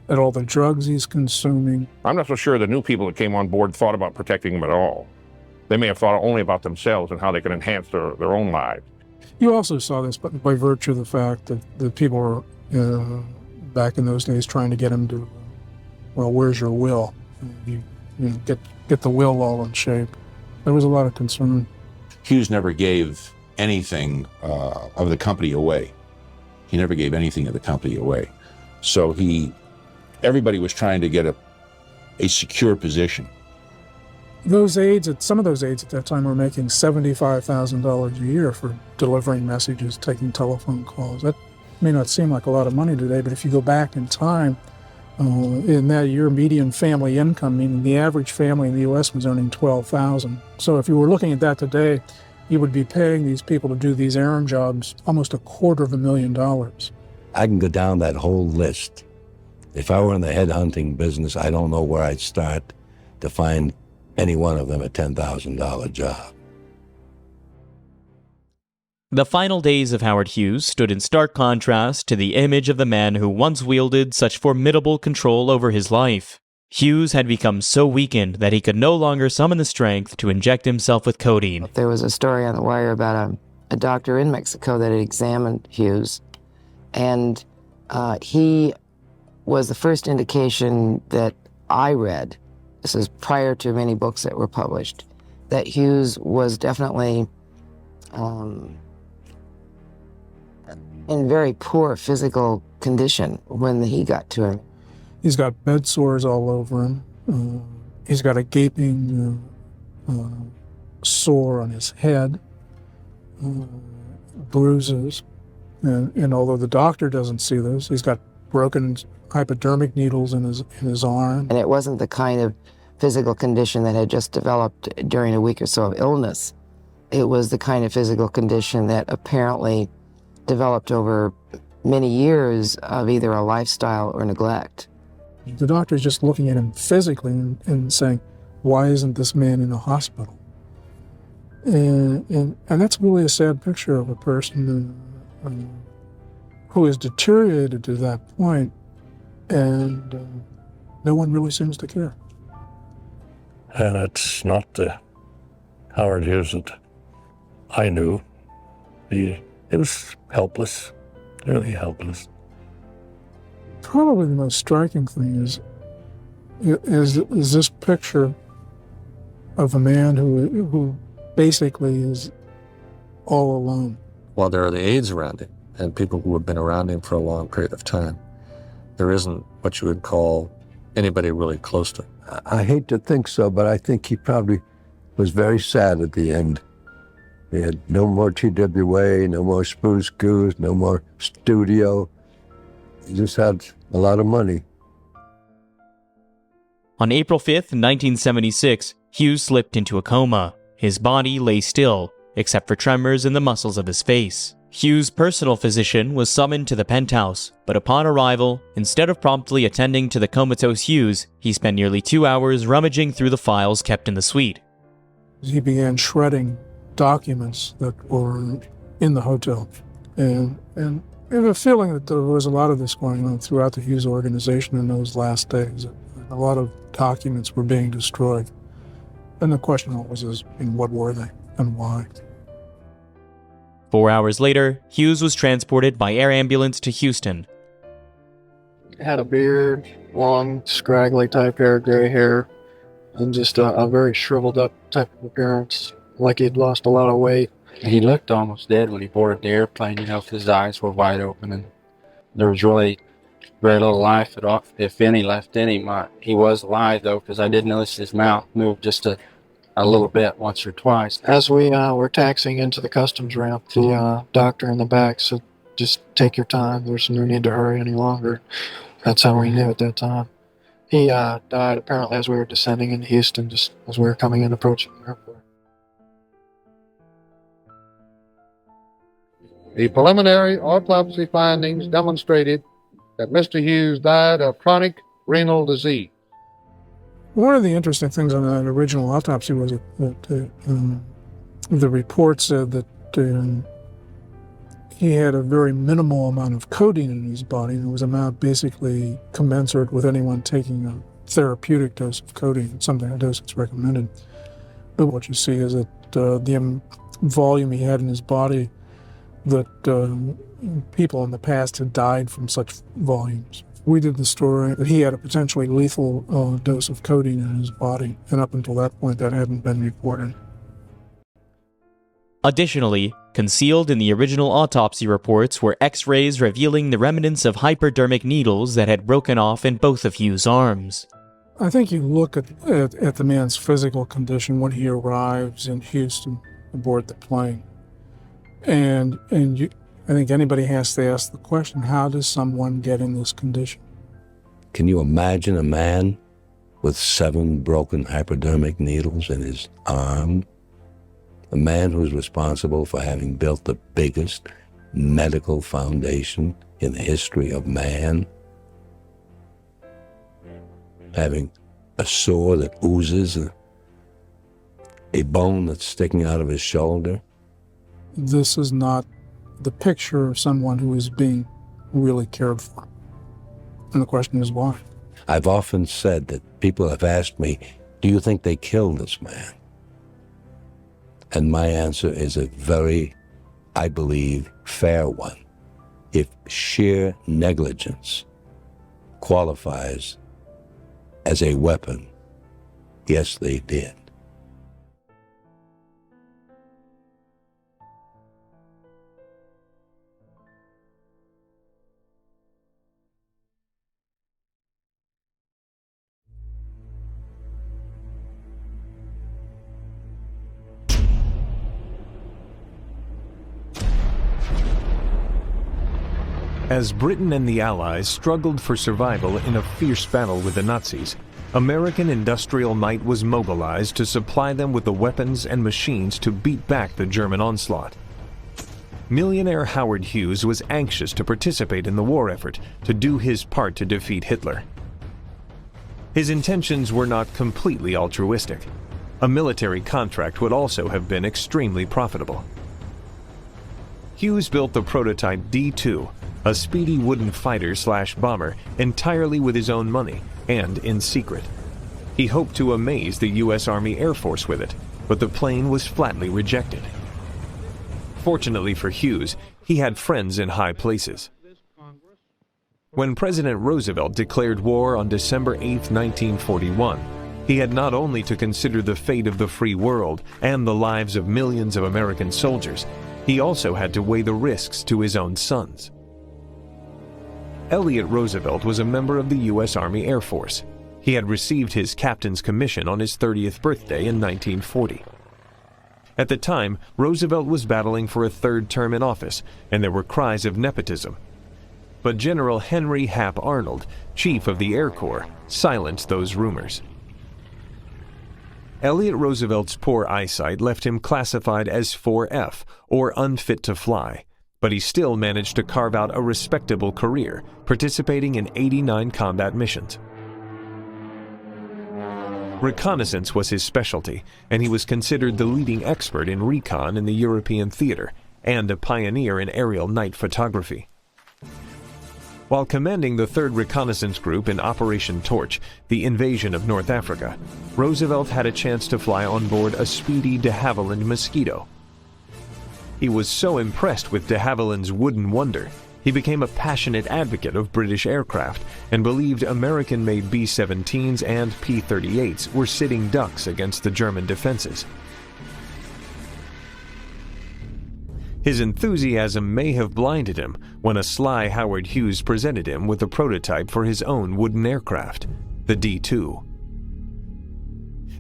at all the drugs he's consuming. I'm not so sure the new people that came on board thought about protecting him at all. They may have thought only about themselves and how they could enhance their own lives. You also saw this by virtue of the fact that the people were, back in those days, trying to get him to, well, where's your will? Get the will all in shape. There was a lot of concern. Hughes never gave anything of the company away. He never gave anything of the company away. So he everybody was trying to get a secure position. Those aides, some of those aides at that time were making $75,000 a year for delivering messages, taking telephone calls. That may not seem like a lot of money today, but if you go back in time, in that year, median family income, meaning the average family in the U.S. was earning $12,000. So if you were looking at that today, you would be paying these people to do these errand jobs almost $250,000. I can go down that whole list. If I were in the headhunting business, I don't know where I'd start to find any one of them a $10,000 job. The final days of Howard Hughes stood in stark contrast to the image of the man who once wielded such formidable control over his life. Hughes had become so weakened that he could no longer summon the strength to inject himself with codeine. There was a story on the wire about a doctor in Mexico that had examined Hughes, and he was the first indication that I read, this is prior to many books that were published, that Hughes was definitely in very poor physical condition when he got to him. He's got bed sores all over him. He's got a gaping sore on his head, bruises. And although the doctor doesn't see this, he's got broken hypodermic needles in his arm. And it wasn't the kind of physical condition that had just developed during a week or so of illness. It was the kind of physical condition that apparently developed over many years of either a lifestyle or neglect. The doctor's just looking at him physically and saying, why isn't this man in a hospital? And that's really a sad picture of a person who has deteriorated to that point, and no one really seems to care. And it's not the Howard Hughes that I knew. It was helpless, really helpless. Probably the most striking thing is this picture of a man who basically is all alone. While there are the aides around him and people who have been around him for a long period of time, there isn't what you would call anybody really close to him. I hate to think so, but I think he probably was very sad at the end. He had no more TWA, no more Spruce Goose, no more studio. He just had a lot of money. On April 5th, 1976, Hughes slipped into a coma. His body lay still, except for tremors in the muscles of his face. Hughes' personal physician was summoned to the penthouse, but upon arrival, instead of promptly attending to the comatose Hughes, he spent nearly 2 hours rummaging through the files kept in the suite. He began shredding documents that were in the hotel. And I have a feeling that there was a lot of this going on throughout the Hughes organization in those last days. A lot of documents were being destroyed. And the question always is, what were they and why? 4 hours later, Hughes was transported by air ambulance to Houston. Had a beard, long, scraggly type hair, gray hair, and just a very shriveled up type of appearance, like he'd lost a lot of weight. He looked almost dead when he boarded the airplane, because his eyes were wide open, and there was really very little life at all, if any, left in him. He was alive, though, because I did notice his mouth moved just a little bit once or twice. As we were taxiing into the customs ramp, the doctor in the back said, just take your time, there's no need to hurry any longer. That's how we knew at that time. He died apparently as we were descending into Houston, just as we were coming in, approaching the airport. The preliminary autopsy findings demonstrated that Mr. Hughes died of chronic renal disease. One of the interesting things on that original autopsy was that the report said that he had a very minimal amount of codeine in his body, and it was an amount basically commensurate with anyone taking a therapeutic dose of codeine, something a dose that's recommended. But what you see is that the volume he had in his body, that people in the past had died from such volumes. We did the story that he had a potentially lethal dose of codeine in his body, and up until that point that hadn't been reported. Additionally, Concealed in the original autopsy reports were X-rays revealing the remnants of hypodermic needles that had broken off in both of Hughes' arms. I think you look at the man's physical condition when he arrives in Houston aboard the plane. And I think anybody has to ask the question, how does someone get in this condition? Can you imagine a man with 7 broken hypodermic needles in his arm? A man who's responsible for having built the biggest medical foundation in the history of man? Having a sore that oozes, a bone that's sticking out of his shoulder? This is not the picture of someone who is being really cared for. And the question is why? I've often said that people have asked me, do you think they killed this man? And my answer is a very, I believe, fair one. If sheer negligence qualifies as a weapon, yes, they did. As Britain and the Allies struggled for survival in a fierce battle with the Nazis, American industrial might was mobilized to supply them with the weapons and machines to beat back the German onslaught. Millionaire Howard Hughes was anxious to participate in the war effort to do his part to defeat Hitler. His intentions were not completely altruistic. A military contract would also have been extremely profitable. Hughes built the prototype D-2, a speedy wooden fighter/bomber, entirely with his own money and in secret. He hoped to amaze the U.S. Army Air Force with it, but the plane was flatly rejected. Fortunately for Hughes, he had friends in high places. When President Roosevelt declared war on December 8, 1941, he had not only to consider the fate of the free world and the lives of millions of American soldiers, he also had to weigh the risks to his own sons. Elliott Roosevelt was a member of the U.S. Army Air Force. He had received his captain's commission on his 30th birthday in 1940. At the time, Roosevelt was battling for a third term in office, and there were cries of nepotism. But General Henry Hap Arnold, chief of the Air Corps, silenced those rumors. Elliott Roosevelt's poor eyesight left him classified as 4F, or unfit to fly, but he still managed to carve out a respectable career, participating in 89 combat missions. Reconnaissance was his specialty, and he was considered the leading expert in recon in the European theater, and a pioneer in aerial night photography. While commanding the 3rd Reconnaissance Group in Operation Torch, the invasion of North Africa, Roosevelt had a chance to fly on board a speedy de Havilland Mosquito. He was so impressed with de Havilland's wooden wonder, he became a passionate advocate of British aircraft and believed American-made B-17s and P-38s were sitting ducks against the German defenses. His enthusiasm may have blinded him when a sly Howard Hughes presented him with a prototype for his own wooden aircraft, the D-2.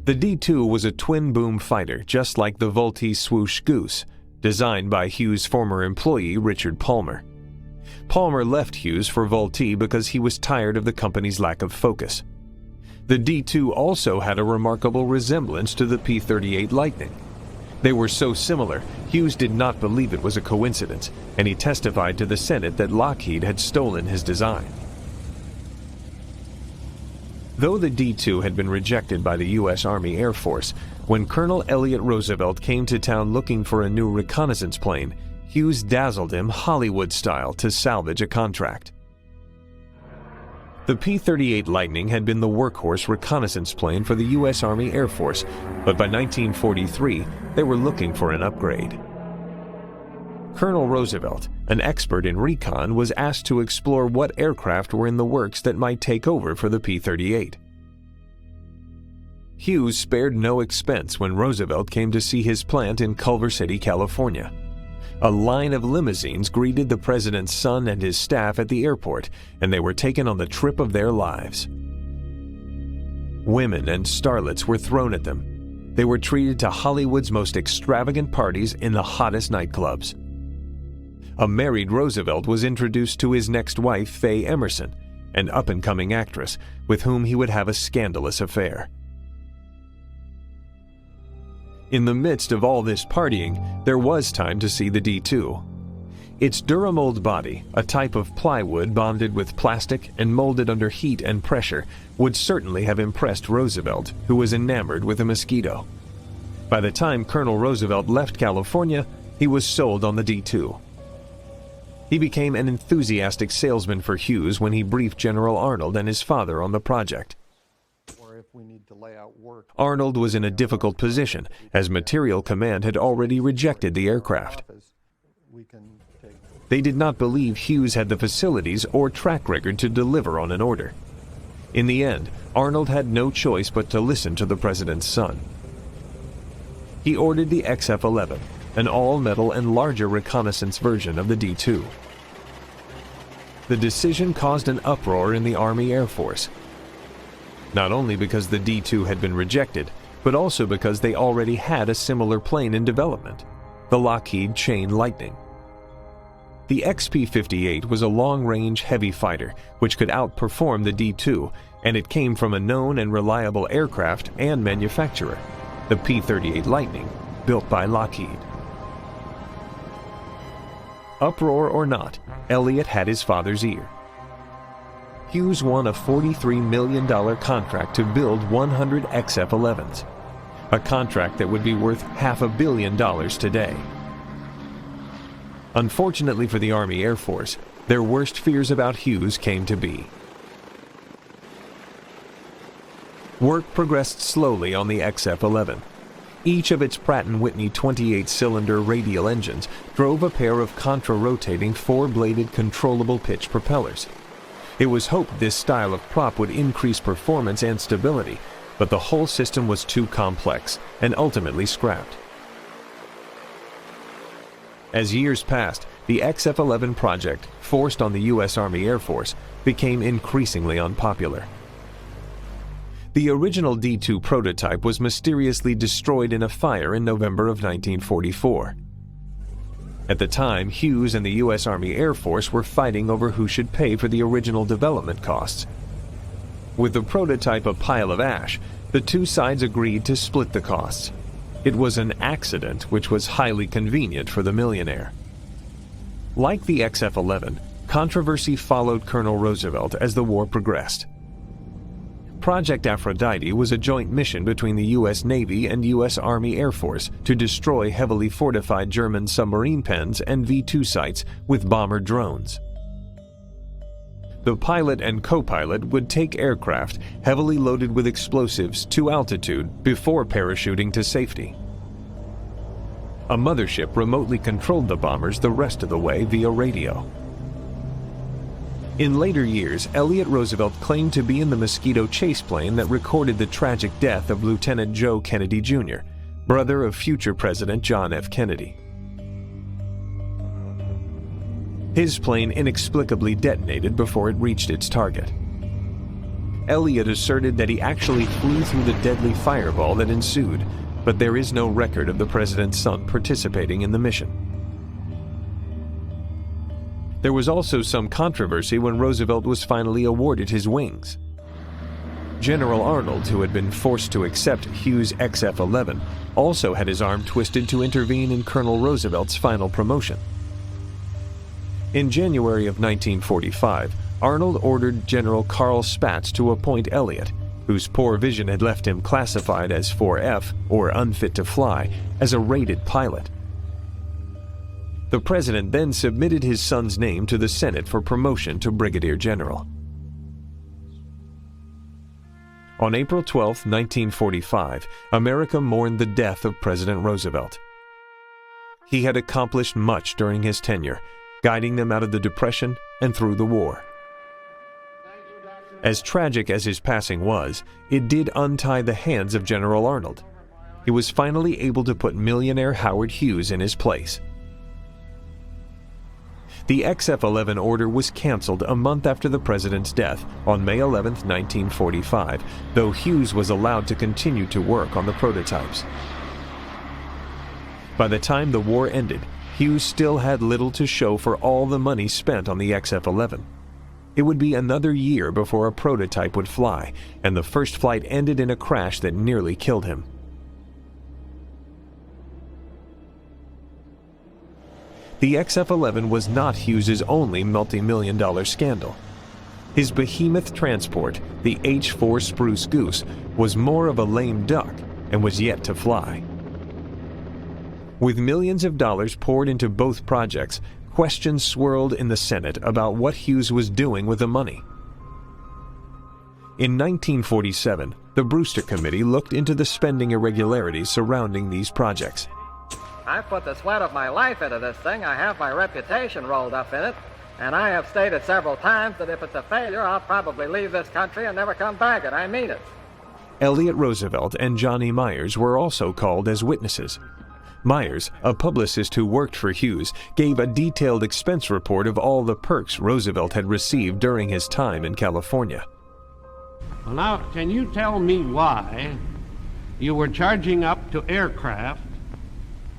The D-2 was a twin-boom fighter just like the Vultee Spruce Goose, designed by Hughes' former employee Richard Palmer. Palmer left Hughes for Vultee because he was tired of the company's lack of focus. The D-2 also had a remarkable resemblance to the P-38 Lightning. They were so similar, Hughes did not believe it was a coincidence, and he testified to the Senate that Lockheed had stolen his design. Though the D-2 had been rejected by the U.S. Army Air Force, when Colonel Elliott Roosevelt came to town looking for a new reconnaissance plane, Hughes dazzled him Hollywood-style to salvage a contract. The P-38 Lightning had been the workhorse reconnaissance plane for the U.S. Army Air Force, but by 1943, they were looking for an upgrade. Colonel Roosevelt, an expert in recon, was asked to explore what aircraft were in the works that might take over for the P-38. Hughes spared no expense when Roosevelt came to see his plant in Culver City, California. A line of limousines greeted the president's son and his staff at the airport, and they were taken on the trip of their lives. Women and starlets were thrown at them. They were treated to Hollywood's most extravagant parties in the hottest nightclubs. A married Roosevelt was introduced to his next wife, Faye Emerson, an up-and-coming actress with whom he would have a scandalous affair. In the midst of all this partying, there was time to see the D-2. Its Duramold body, a type of plywood bonded with plastic and molded under heat and pressure, would certainly have impressed Roosevelt, who was enamored with a mosquito. By the time Colonel Roosevelt left California, he was sold on the D-2. He became an enthusiastic salesman for Hughes when he briefed General Arnold and his father on the project. Arnold was in a difficult position, as Material Command had already rejected the aircraft. They did not believe Hughes had the facilities or track record to deliver on an order. In the end, Arnold had no choice but to listen to the president's son. He ordered the XF-11, an all-metal and larger reconnaissance version of the D-2. The decision caused an uproar in the Army Air Force, not only because the D-2 had been rejected, but also because they already had a similar plane in development, the Lockheed Chain Lightning. The XP-58 was a long-range heavy fighter which could outperform the D-2, and it came from a known and reliable aircraft and manufacturer, the P-38 Lightning, built by Lockheed. Uproar or not, Elliott had his father's ear. Hughes won a $43 million contract to build 100 XF-11s, a contract that would be worth $500 million today. Unfortunately for the Army Air Force, their worst fears about Hughes came to be. Work progressed slowly on the XF-11. Each of its Pratt & Whitney 28-cylinder radial engines drove a pair of contra-rotating four-bladed controllable pitch propellers. It was hoped this style of prop would increase performance and stability, but the whole system was too complex and ultimately scrapped. As years passed, the XF-11 project, forced on the U.S. Army Air Force, became increasingly unpopular. The original D-2 prototype was mysteriously destroyed in a fire in November of 1944. At the time, Hughes and the U.S. Army Air Force were fighting over who should pay for the original development costs. With the prototype a pile of ash, the two sides agreed to split the costs. It was an accident which was highly convenient for the millionaire. Like the XF-11, controversy followed Colonel Roosevelt as the war progressed. Project Aphrodite was a joint mission between the U.S. Navy and U.S. Army Air Force to destroy heavily fortified German submarine pens and V-2 sites with bomber drones. The pilot and co-pilot would take aircraft heavily loaded with explosives to altitude before parachuting to safety. A mothership remotely controlled the bombers the rest of the way via radio. In later years, Elliott Roosevelt claimed to be in the Mosquito chase plane that recorded the tragic death of Lieutenant Joe Kennedy Jr., brother of future President John F. Kennedy. His plane inexplicably detonated before it reached its target. Elliott asserted that he actually flew through the deadly fireball that ensued, but there is no record of the president's son participating in the mission. There was also some controversy when Roosevelt was finally awarded his wings. General Arnold, who had been forced to accept Hughes' XF-11, also had his arm twisted to intervene in Colonel Roosevelt's final promotion. In January of 1945, Arnold ordered General Carl Spaatz to appoint Elliott, whose poor vision had left him classified as 4F, or unfit to fly, as a rated pilot. The president then submitted his son's name to the Senate for promotion to brigadier general. On April 12, 1945, America mourned the death of President Roosevelt. He had accomplished much during his tenure, guiding them out of the Depression and through the war. As tragic as his passing was, it did untie the hands of General Arnold. He was finally able to put millionaire Howard Hughes in his place. The XF-11 order was canceled a month after the president's death on May 11, 1945, though Hughes was allowed to continue to work on the prototypes. By the time the war ended, Hughes still had little to show for all the money spent on the XF-11. It would be another year before a prototype would fly, and the first flight ended in a crash that nearly killed him. The XF-11 was not Hughes's only multi-million-dollar scandal. His behemoth transport, the H-4 Spruce Goose, was more of a lame duck and was yet to fly. With millions of dollars poured into both projects, questions swirled in the Senate about what Hughes was doing with the money. In 1947, the Brewster Committee looked into the spending irregularities surrounding these projects. I put the sweat of my life into this thing. I have my reputation rolled up in it, and I have stated several times that if it's a failure, I'll probably leave this country and never come back, and I mean it. Elliott Roosevelt and Johnny Myers were also called as witnesses. Myers, a publicist who worked for Hughes, gave a detailed expense report of all the perks Roosevelt had received during his time in California. Well, now, can you tell me why you were charging up to aircraft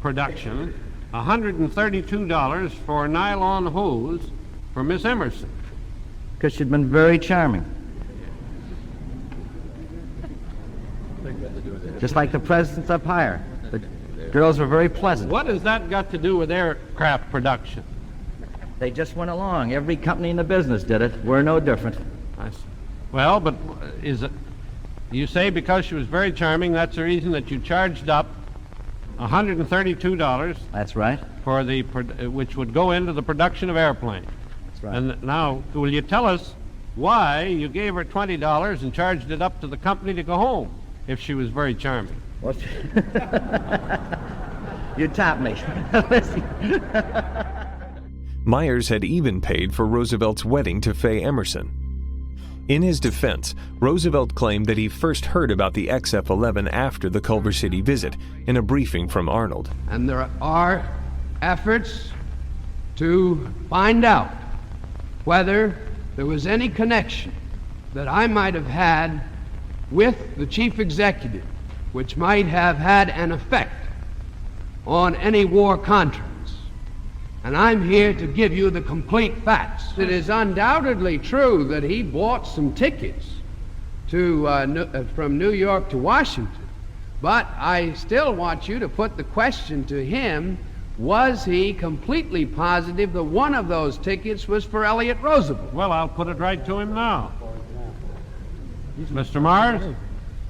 production $132 for nylon hose for Miss Emerson? Because she'd been very charming. Just like the presidents up higher. The girls were very pleasant. What has that got to do with aircraft production? They just went along. Every company in the business did it. We're no different. I see. Well, but is it, you say because she was very charming, that's the reason that you charged up $132. That's right. For the which would go into the production of airplanes. That's right. And now, will you tell us why you gave her $20 and charged it up to the company to go home if she was very charming? What? You taught me. Myers had even paid for Roosevelt's wedding to Faye Emerson. In his defense, Roosevelt claimed that he first heard about the XF-11 after the Culver City visit in a briefing from Arnold. And there are efforts to find out whether there was any connection that I might have had with the chief executive, which might have had an effect on any war contracts. And I'm here to give you the complete facts. It is undoubtedly true that he bought some tickets to from New York to Washington, but I still want you to put the question to him, was he completely positive that one of those tickets was for Elliott Roosevelt? Well, I'll put it right to him now. Mr. Mars,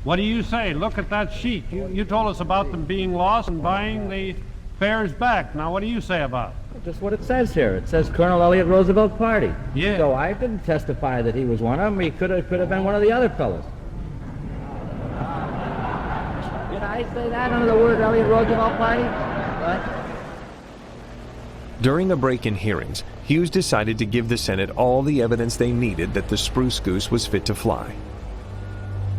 what do you say? Look at that sheet. You told us about them being lost and buying the fares back. Now, what do you say about it? Just what it says here. It says Colonel Elliott Roosevelt Party. Yeah. So I didn't testify that he was one of them. He could have been one of the other fellows. Did I say that under the word Elliott Roosevelt Party? What? During a break in hearings, Hughes decided to give the Senate all the evidence they needed that the Spruce Goose was fit to fly.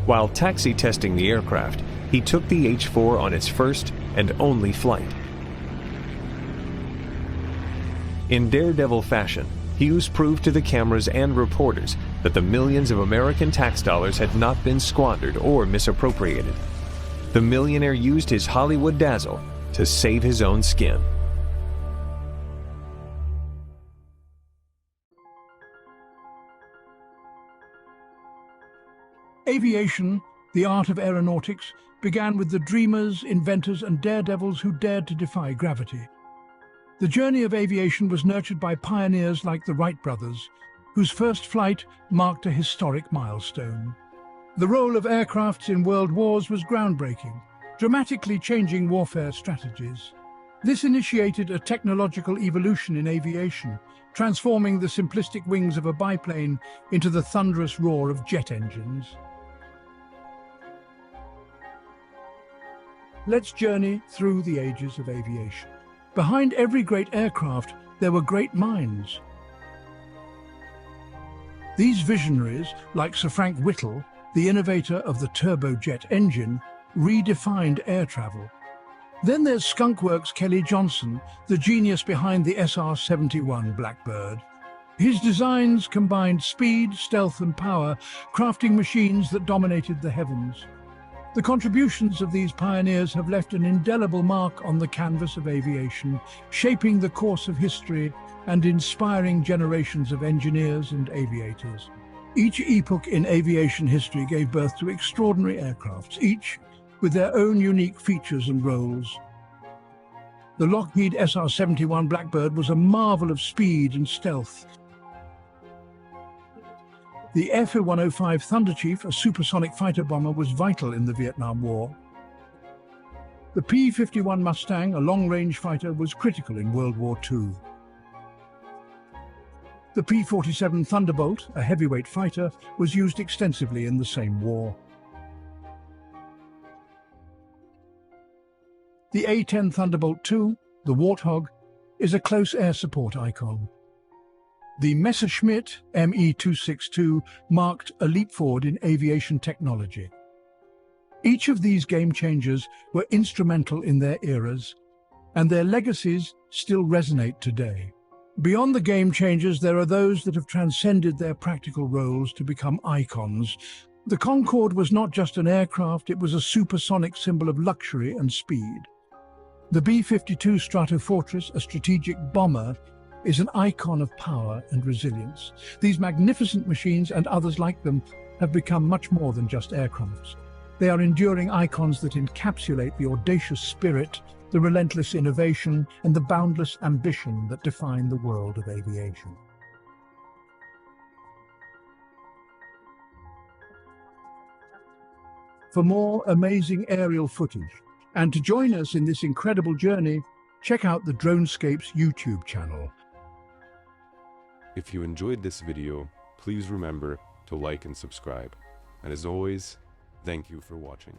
While taxi testing the aircraft, he took the H-4 on its first and only flight. In daredevil fashion, Hughes proved to the cameras and reporters that the millions of American tax dollars had not been squandered or misappropriated. The millionaire used his Hollywood dazzle to save his own skin. Aviation, the art of aeronautics, began with the dreamers, inventors, and daredevils who dared to defy gravity. The journey of aviation was nurtured by pioneers like the Wright brothers, whose first flight marked a historic milestone. The role of aircrafts in world wars was groundbreaking, dramatically changing warfare strategies. This initiated a technological evolution in aviation, transforming the simplistic wings of a biplane into the thunderous roar of jet engines. Let's journey through the ages of aviation. Behind every great aircraft, there were great minds. These visionaries, like Sir Frank Whittle, the innovator of the turbojet engine, redefined air travel. Then there's Skunkworks' Kelly Johnson, the genius behind the SR-71 Blackbird. His designs combined speed, stealth and power, crafting machines that dominated the heavens. The contributions of these pioneers have left an indelible mark on the canvas of aviation, shaping the course of history and inspiring generations of engineers and aviators. Each epoch in aviation history gave birth to extraordinary aircrafts, each with their own unique features and roles. The Lockheed SR-71 Blackbird was a marvel of speed and stealth. The F-105 Thunderchief, a supersonic fighter bomber, was vital in the Vietnam War. The P-51 Mustang, a long-range fighter, was critical in World War II. The P-47 Thunderbolt, a heavyweight fighter, was used extensively in the same war. The A-10 Thunderbolt II, the Warthog, is a close air support icon. The Messerschmitt Me-262 marked a leap forward in aviation technology. Each of these game changers were instrumental in their eras, and their legacies still resonate today. Beyond the game changers, there are those that have transcended their practical roles to become icons. The Concorde was not just an aircraft, it was a supersonic symbol of luxury and speed. The B-52 Stratofortress, a strategic bomber, is an icon of power and resilience. These magnificent machines and others like them have become much more than just aircrafts. They are enduring icons that encapsulate the audacious spirit, the relentless innovation, and the boundless ambition that define the world of aviation. For more amazing aerial footage, and to join us in this incredible journey, check out the DroneScapes YouTube channel. If you enjoyed this video, please remember to like and subscribe. And as always, thank you for watching.